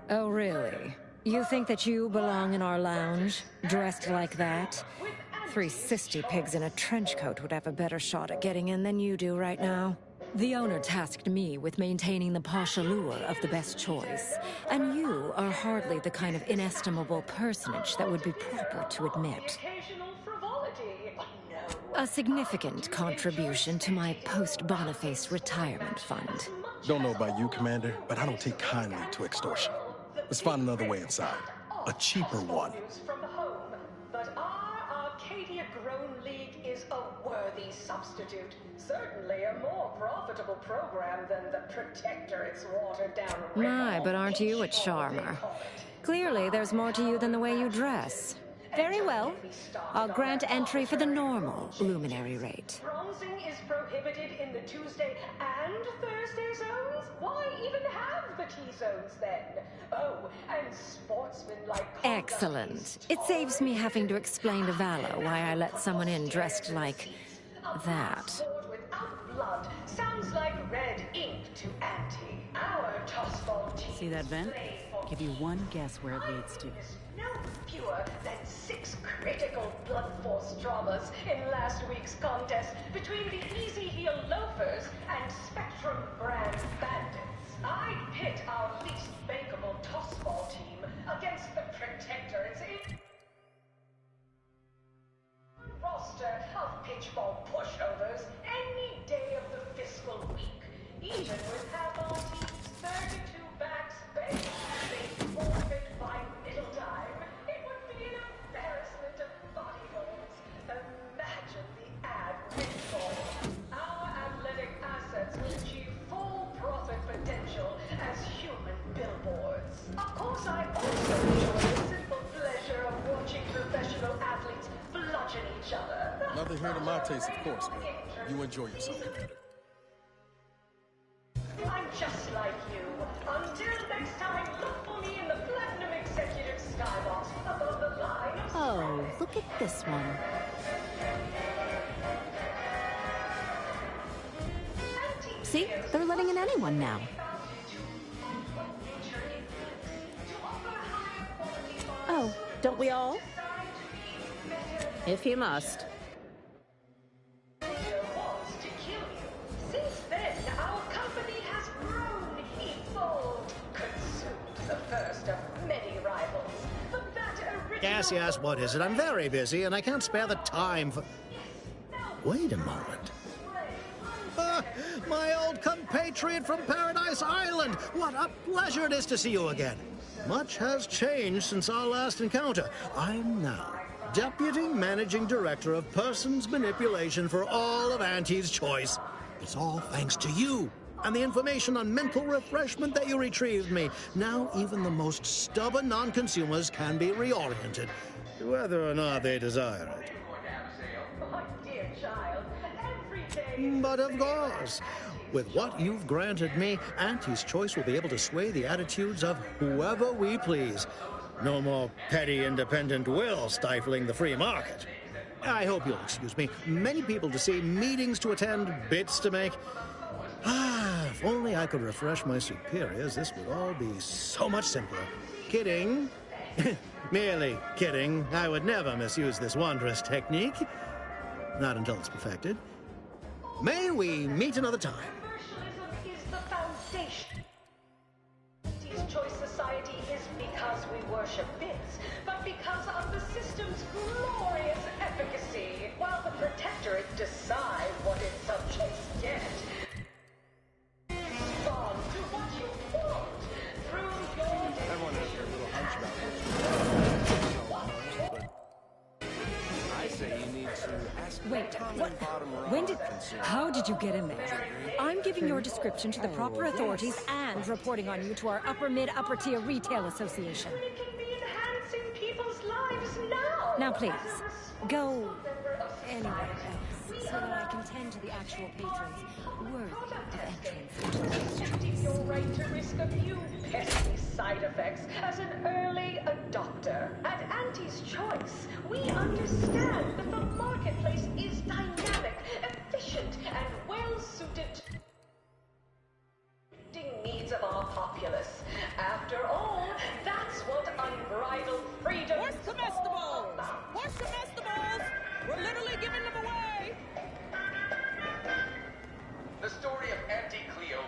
Oh, really? You think that you belong in our lounge, dressed like that? 3 cysty pigs in a trench coat would have a better shot at getting in than you do right now. The owner tasked me with maintaining the posh allure of the best choice, and you are hardly the kind of inestimable personage that would be proper to admit. A significant contribution to my post-Boniface retirement fund. Don't know about you, Commander, but I don't take kindly to extortion. Let's find another way inside. A cheaper one. But our Arcadia-grown league is a worthy substitute. Certainly a more profitable program than the Protectorate's watered-down... My, but aren't you a charmer? Clearly, there's more to you than the way you dress. Very well. I'll grant entry for the normal luminary rate. Bronzing is prohibited in the Tuesday and Thursday zones? Why even have the T-zones then? Oh, and sportsman-like... Excellent. It saves me having to explain to Vala why I let someone in dressed like... that. Without blood sounds like red ink to Auntie. Our tossball team... See that vent? Give you one guess where it leads to. No fewer than 6 critical blood force dramas in last week's contest between the Easy Heel Loafers and Spectrum brand bandits. I pit our least bankable tossball team against the Protectorate's roster of pitchball pushovers any day of the fiscal week. Even with half our team's 32 backs based, they forfeit by middle time. It would be an embarrassment of body holes. Imagine the ad windfall. Our athletic assets will achieve full profit potential as human billboards. Of course, I also enjoy the simple pleasure of watching professional athletes bludgeon each other. Nothing here to my taste, of course, but you enjoy yourself, Commander. I'm just like you. Until next time, look for me in the Platinum Executive Skybox above the line of... Oh, look at this one. See? They're letting in anyone now. Oh, don't we all? If you must. wants to kill you. Since then, our company has grown, evolved, consumed the first of many rivals. But that original... Yes, what is it? I'm very busy, and I can't spare the time for... Wait a moment. My old compatriot from Paradise Island! What a pleasure it is to see you again. Much has changed since our last encounter. I'm now Deputy Managing Director of Persons Manipulation for all of Auntie's Choice. It's all thanks to you and the information on mental refreshment that you retrieved me. Now even the most stubborn non-consumers can be reoriented, whether or not they desire it. My dear child, every day... But of course, with what you've granted me, Auntie's Choice will be able to sway the attitudes of whoever we please. No more petty independent will stifling the free market. I hope you'll excuse me. Many people to see, meetings to attend, bits to make. If only I could refresh my superiors, this would all be so much simpler. Kidding. Merely kidding. I would never misuse this wondrous technique. Not until it's perfected. May we meet another time? Commercialism is the foundation. Auntie's Choice Society is because we worship bits, but because of the system's glorious efficacy. While the Protectorate decide what its subjects get, respond to what you want through your... Everyone has their little hunch about what but I say you need to ask... Wait, what? When did... How did you get in there? I'm giving your description to the proper authorities and reporting on you to our upper mid-upper tier retail association. We can be enhancing people's lives now. Now please, go anywhere else, so that I can tend to the actual patrons worthy of entrance into the Your right to risk a few pesky side effects as an early adopter. At Auntie's Choice, we understand that the marketplace is dynamic, efficient, and well-suited to the needs of our populace. After all, that's what unbridled freedom is all about. Horse comestibles! We're literally giving them away! The story of Auntie Cleo.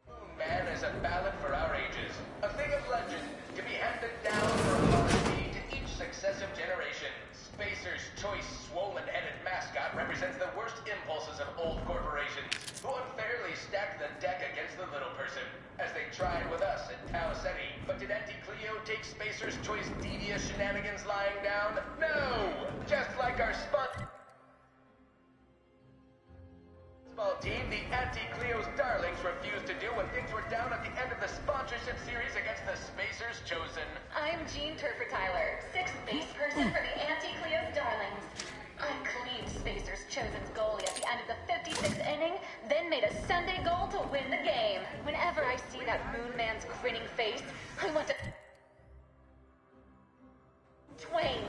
Moon Man is a ballad for our ages. A thing of legend to be handed down from monarchy to each successive generation. Spacer's Choice swollen-headed mascot represents the worst impulses of old corporations, who unfairly stacked the deck against the little person, as they tried with us at Tau Ceti. But did Auntie Cleo take Spacer's Choice devious shenanigans lying down? No! Just like our baseball team, the Auntie Cleo's darlings refused to do when things were down at the end of the sponsorship series against the Spacers Chosen. I'm Jean Turfer-Tyler, 6th base person for the Auntie Cleo's darlings. I cleaned Spacers Chosen's goalie at the end of the 56th inning, then made a Sunday goal to win the game. Whenever I see that Moon Man's grinning face, I want to... Twain.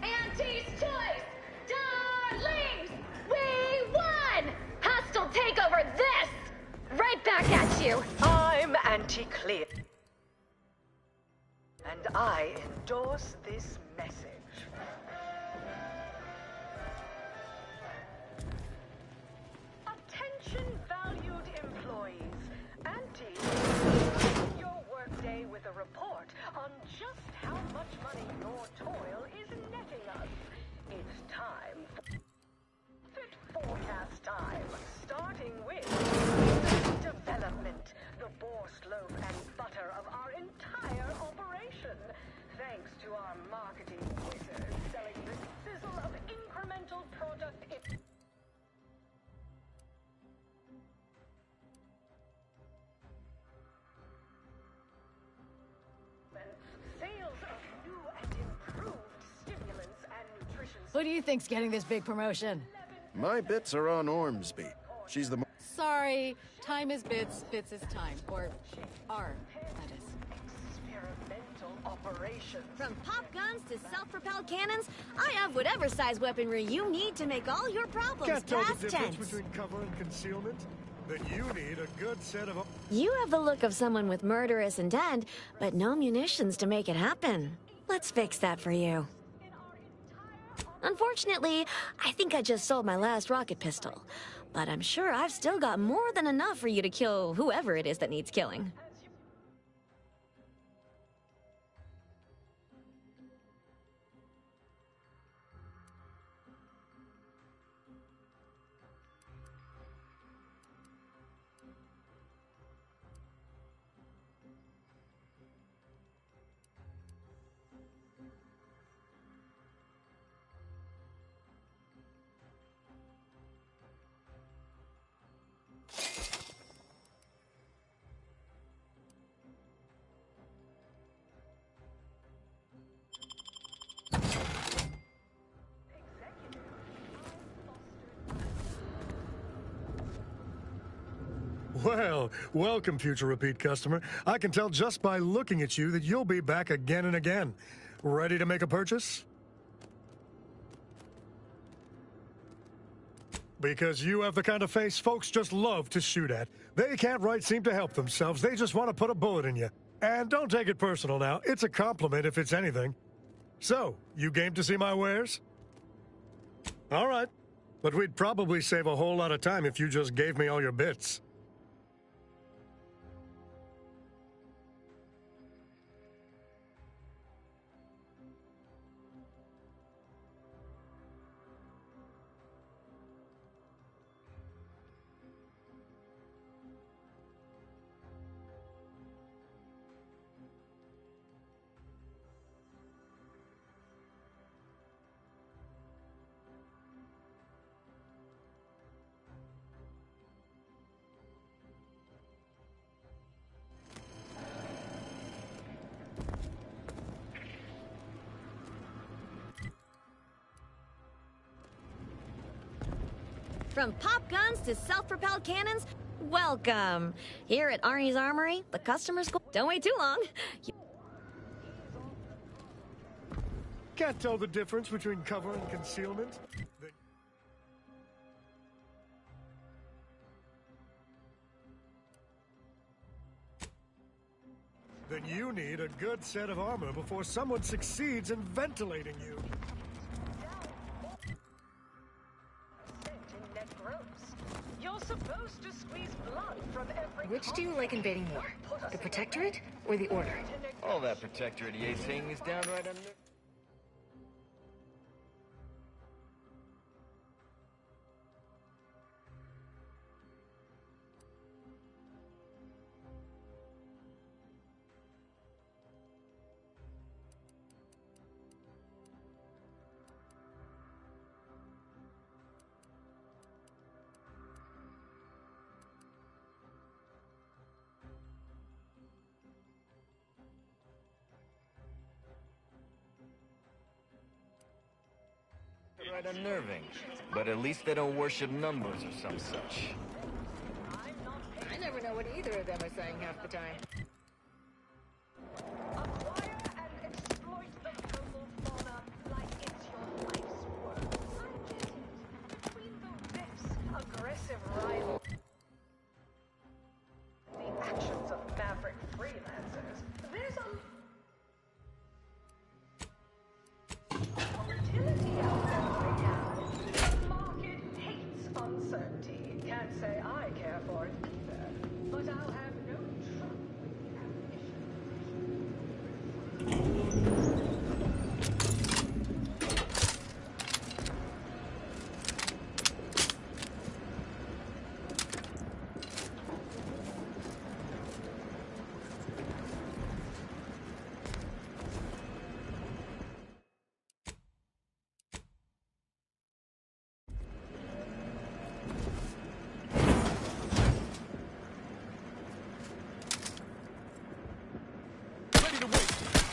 Auntie's Choice! Darlings! We won! Hostile takeover this! Right back at you! I'm Auntie Cleo, and I endorse this message. Attention, valued employees. Auntie will begin your workday with a report on just how much money your toil is netting us. It's time for Fit Forecast time, starting with development, the borscht loaf and butter of our entire operation. Thanks to our marketing wizards selling the sizzle of incremental product. Sales of new and improved stimulants and nutrition. Who do you think's getting this big promotion? My bits are on Ormsby. She's the Sorry, time is bits, bits is time. Or are, that is. Experimental operations. From pop guns to self-propelled cannons, I have whatever size weaponry you need to make all your problems Can't tell the past difference tense. between cover and concealment? Then you need a good set of... You have the look of someone with murderous intent, but no munitions to make it happen. Let's fix that for you. Unfortunately, I think I just sold my last rocket pistol. But I'm sure I've still got more than enough for you to kill whoever it is that needs killing. Well, welcome, future repeat customer. I can tell just by looking at you that you'll be back again and again. Ready to make a purchase? Because you have the kind of face folks just love to shoot at. They can't seem to help themselves. They just want to put a bullet in you. And don't take it personal now. It's a compliment if it's anything. So, you game to see my wares? All right. But we'd probably save a whole lot of time if you just gave me all your bits. From pop guns to self-propelled cannons, welcome. Here at Arnie's Armory, the customers go. Don't wait too long. Can't tell the difference between cover and concealment. Then you need a good set of armor before someone succeeds in ventilating you. You're supposed to squeeze blood from every... Which do you like invading more? The Protectorate or the Order? All that Protectorate EA saying is downright under... Right unnerving, but at least they don't worship numbers or some such. I never know what either of them are saying half the time. Acquire and exploit the local fauna like it's your life's work. I get it. Between the rifts, aggressive rivals, the actions of maverick freelancers, there's a volatility out there right now. The market hates uncertainty. Can't say I care for it either. But I'll have no trouble with the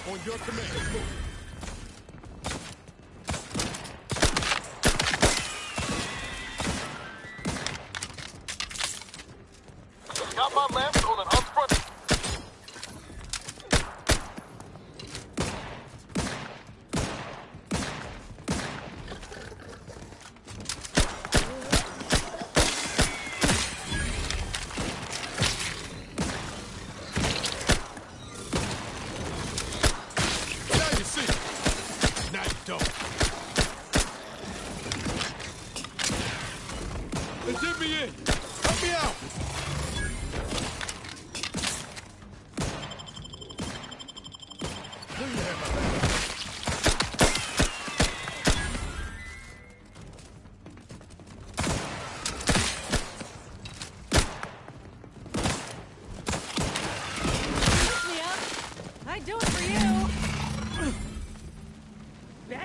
On your command. Got my left on an upfront.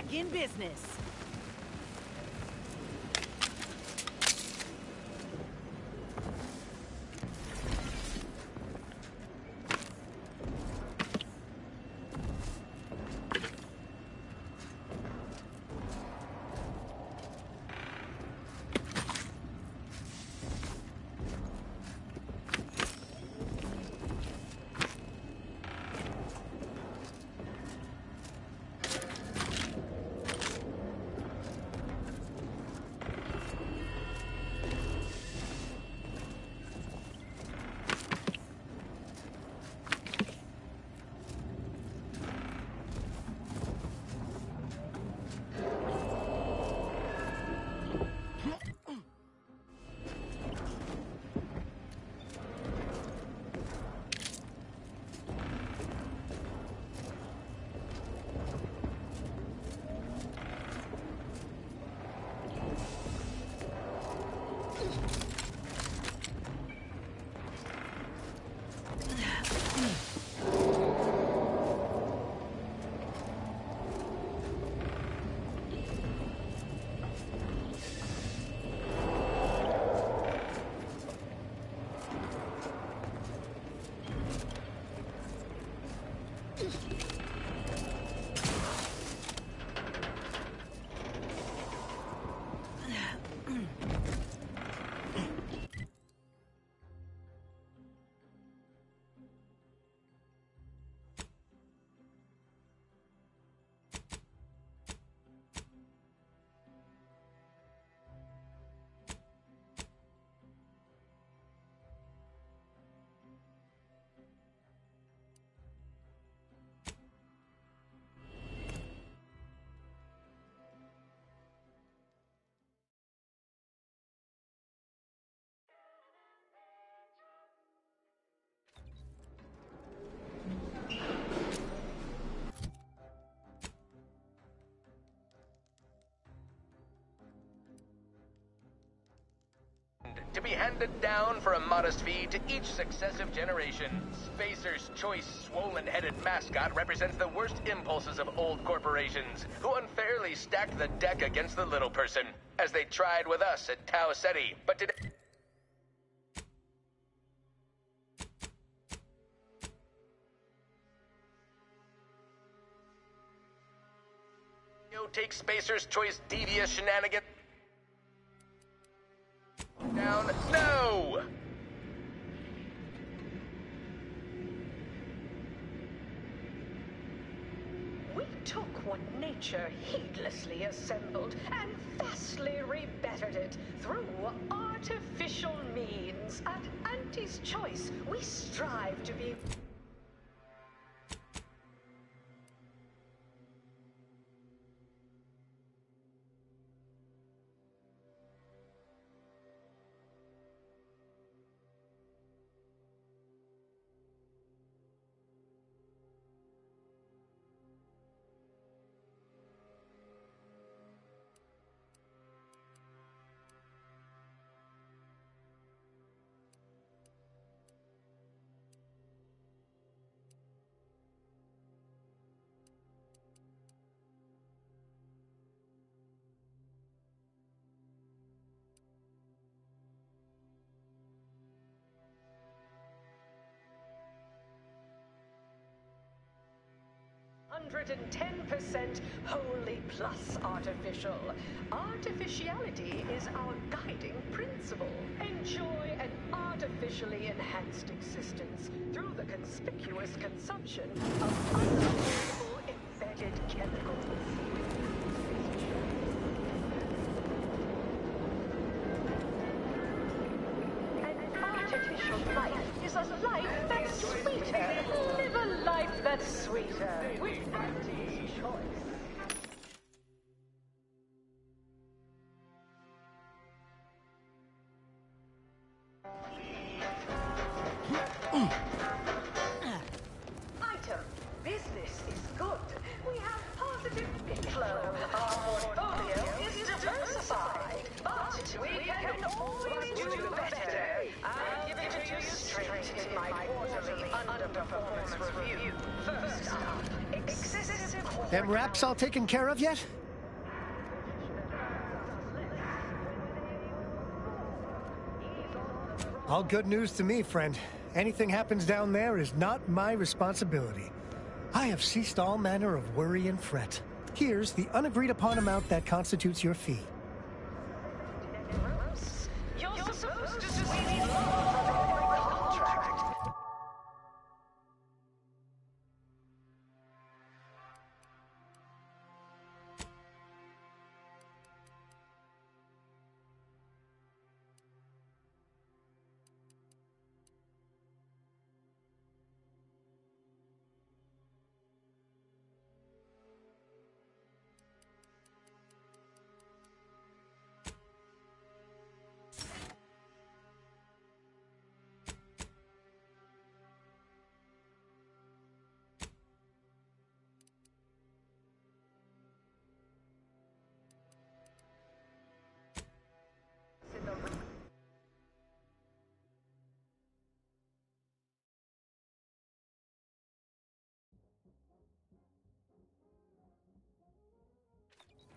In business. be handed down for a modest fee to each successive generation. Spacer's Choice swollen-headed mascot represents the worst impulses of old corporations, who unfairly stacked the deck against the little person, as they tried with us at Tau Ceti, but today... Take Spacer's Choice devious shenanigans down. No! We took what nature heedlessly assembled and vastly rebettered it through artificial means. At Auntie's Choice, we strive to be... %110% wholly plus artificial. Artificiality is our guiding principle. Enjoy an artificially enhanced existence through the conspicuous consumption of unavoidable embedded chemicals. An artificial life is a life that's sweeter. Live a life that's sweeter with Auntie's Choice. Item. Business is good. We have positive bit flow. Our portfolio is diversified. But we can always do better. I'll give it to you straight in my quarterly underperformance review. First up, excessive... Them wraps all taken care of yet? All good news to me, friend. Anything happens down there is not my responsibility. I have ceased all manner of worry and fret. Here's the unagreed upon amount that constitutes your fee. You're supposed to sweep my contract.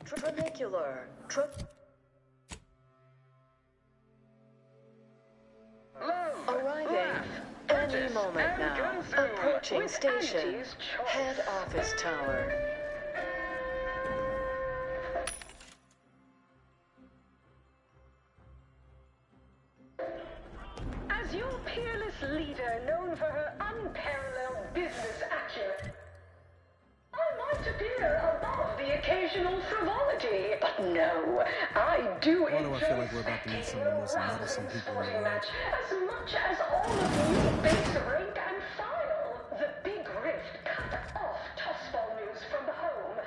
Trinicular. Arriving any moment now. Approaching station. Head office tower. As your peerless leader, known for her unparalleled business acumen, I might appear above the occasional frivolity, but no, I do enjoy... Why do I feel like we're about to meet some of the most meddlesome people in the world? As much as all of you base rank and file. The big rift cut off Tossball news from the home.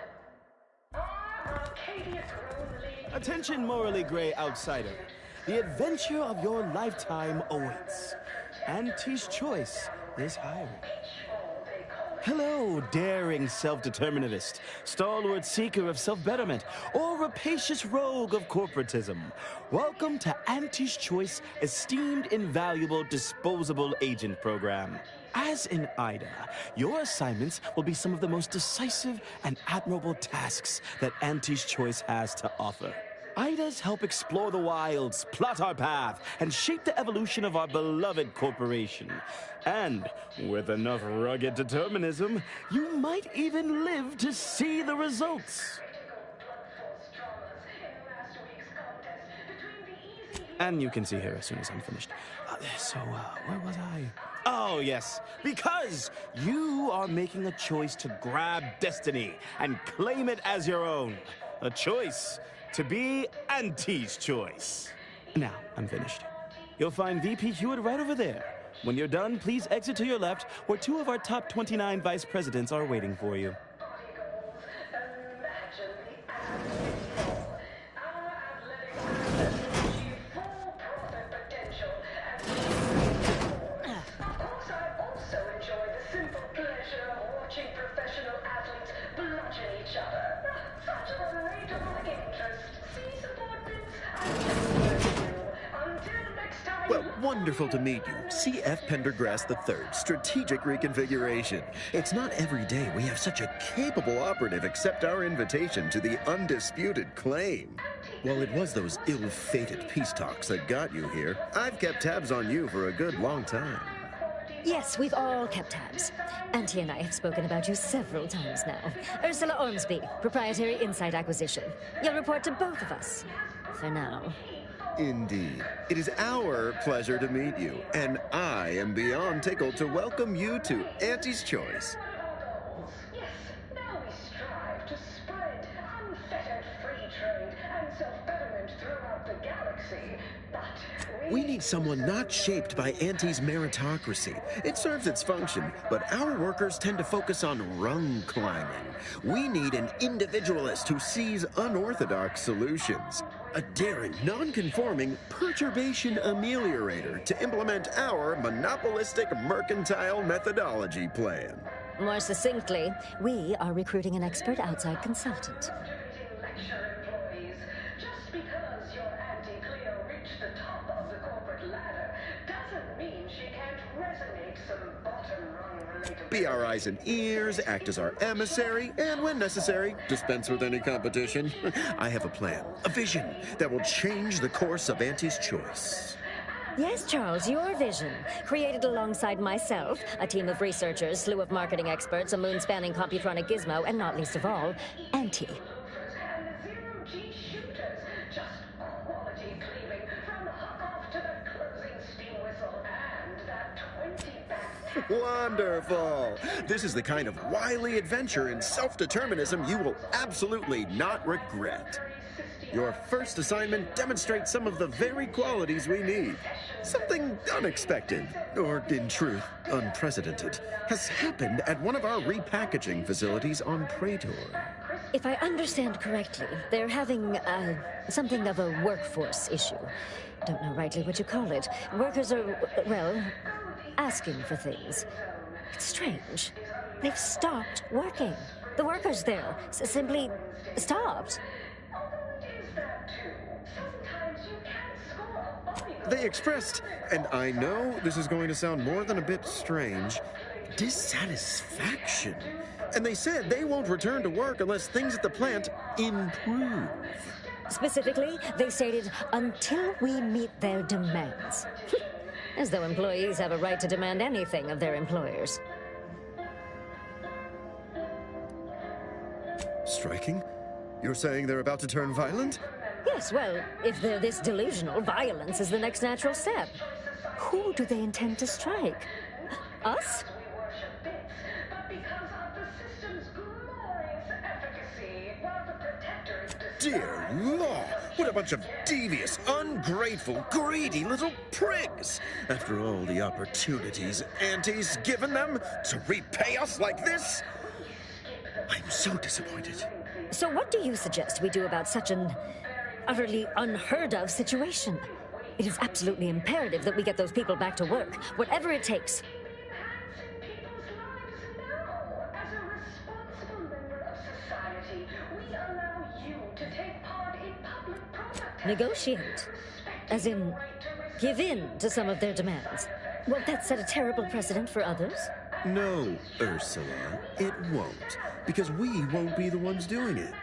Our Arcadia-grown league... Attention, morally gray outsider. The adventure of your lifetime awaits. Auntie's Choice is hiring. Hello, daring self-determinist, stalwart seeker of self-betterment, or rapacious rogue of corporatism. Welcome to Auntie's Choice Esteemed Invaluable Disposable Agent Program. As in IDA, your assignments will be some of the most decisive and admirable tasks that Auntie's Choice has to offer. IDAs help explore the wilds, plot our path, and shape the evolution of our beloved corporation. And with enough rugged determinism, you might even live to see the results. And you can see her as soon as I'm finished. Where was I? Oh, yes. Because you are making a choice to grab destiny and claim it as your own. A choice to be Auntie's Choice. Now, I'm finished. You'll find VP Hewitt right over there. When you're done, please exit to your left, where 2 of our top 29 vice presidents are waiting for you. Well, wonderful to meet you. C.F. Pendergrass III, Strategic Reconfiguration. It's not every day we have such a capable operative accept our invitation to the undisputed claim. Well, it was those ill-fated peace talks that got you here. I've kept tabs on you for a good long time. Yes, we've all kept tabs. Auntie and I have spoken about you several times now. Ursula Ormsby, Proprietary Insight Acquisition. You'll report to both of us. For now. Indeed. It is our pleasure to meet you, and I am beyond tickled to welcome you to Auntie's Choice. Yes, now we strive to spread unfettered free trade and self-betterment throughout the galaxy, but We need someone not shaped by Auntie's meritocracy. It serves its function, but our workers tend to focus on rung climbing. We need an individualist who sees unorthodox solutions. A daring, non-conforming perturbation ameliorator to implement our monopolistic mercantile methodology plan. More succinctly, we are recruiting an expert outside consultant. Be our eyes and ears, act as our emissary, and when necessary, dispense with any competition. I have a plan, a vision that will change the course of Auntie's Choice. Yes, Charles, your vision. Created alongside myself, a team of researchers, slew of marketing experts, a moon-spanning computronic gizmo, and not least of all, Auntie. Wonderful! This is the kind of wily adventure in self-determinism you will absolutely not regret. Your first assignment demonstrates some of the very qualities we need. Something unexpected, or in truth, unprecedented, has happened at one of our repackaging facilities on Praetor. If I understand correctly, they're having, something of a workforce issue. Don't know rightly what you call it. Workers are, well, asking for things. It's strange. They've stopped working. The workers there simply stopped. They expressed, and I know this is going to sound more than a bit strange, dissatisfaction. And they said they won't return to work unless things at the plant improve. Specifically, they stated, until we meet their demands. As though employees have a right to demand anything of their employers. Striking? You're saying they're about to turn violent? Yes, well, if they're this delusional, violence is the next natural step. Who do they intend to strike? Us? Dear Law, what a bunch of devious, ungrateful, greedy little prigs! After all the opportunities Auntie's given them to repay us like this? I'm so disappointed. So what do you suggest we do about such an utterly unheard of situation? It is absolutely imperative that we get those people back to work, whatever it takes. Negotiate. As in, give in to some of their demands. Won't that set a terrible precedent for others? No, Ursula, it won't. Because we won't be the ones doing it.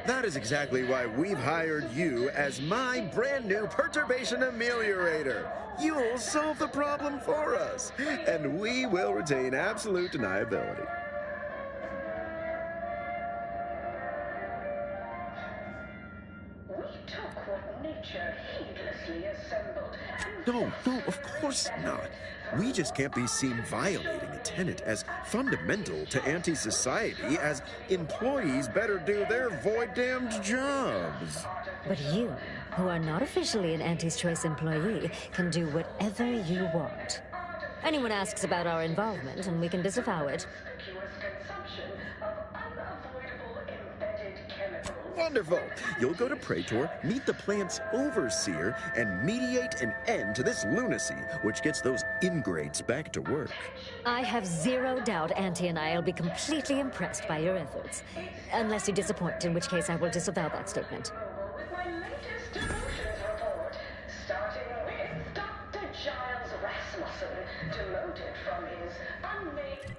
That is exactly why we've hired you as my brand new perturbation ameliorator. You'll solve the problem for us, and we will retain absolute deniability. We took what nature heedlessly assembled. No, of course not. We just can't be seen violating a tenet as fundamental to anti-society as employees better do their void-damned jobs. But you, who are not officially an Auntie's Choice employee, can do whatever you want. Anyone asks about our involvement, and we can disavow it. Wonderful! You'll go to Praetor, meet the plant's overseer, and mediate an end to this lunacy, which gets those ingrates back to work. I have zero doubt Auntie and I will be completely impressed by your efforts. Unless you disappoint, in which case I will disavow that statement. With my latest demotions report, starting with Dr. Giles Rasmussen, demoted from his unmade...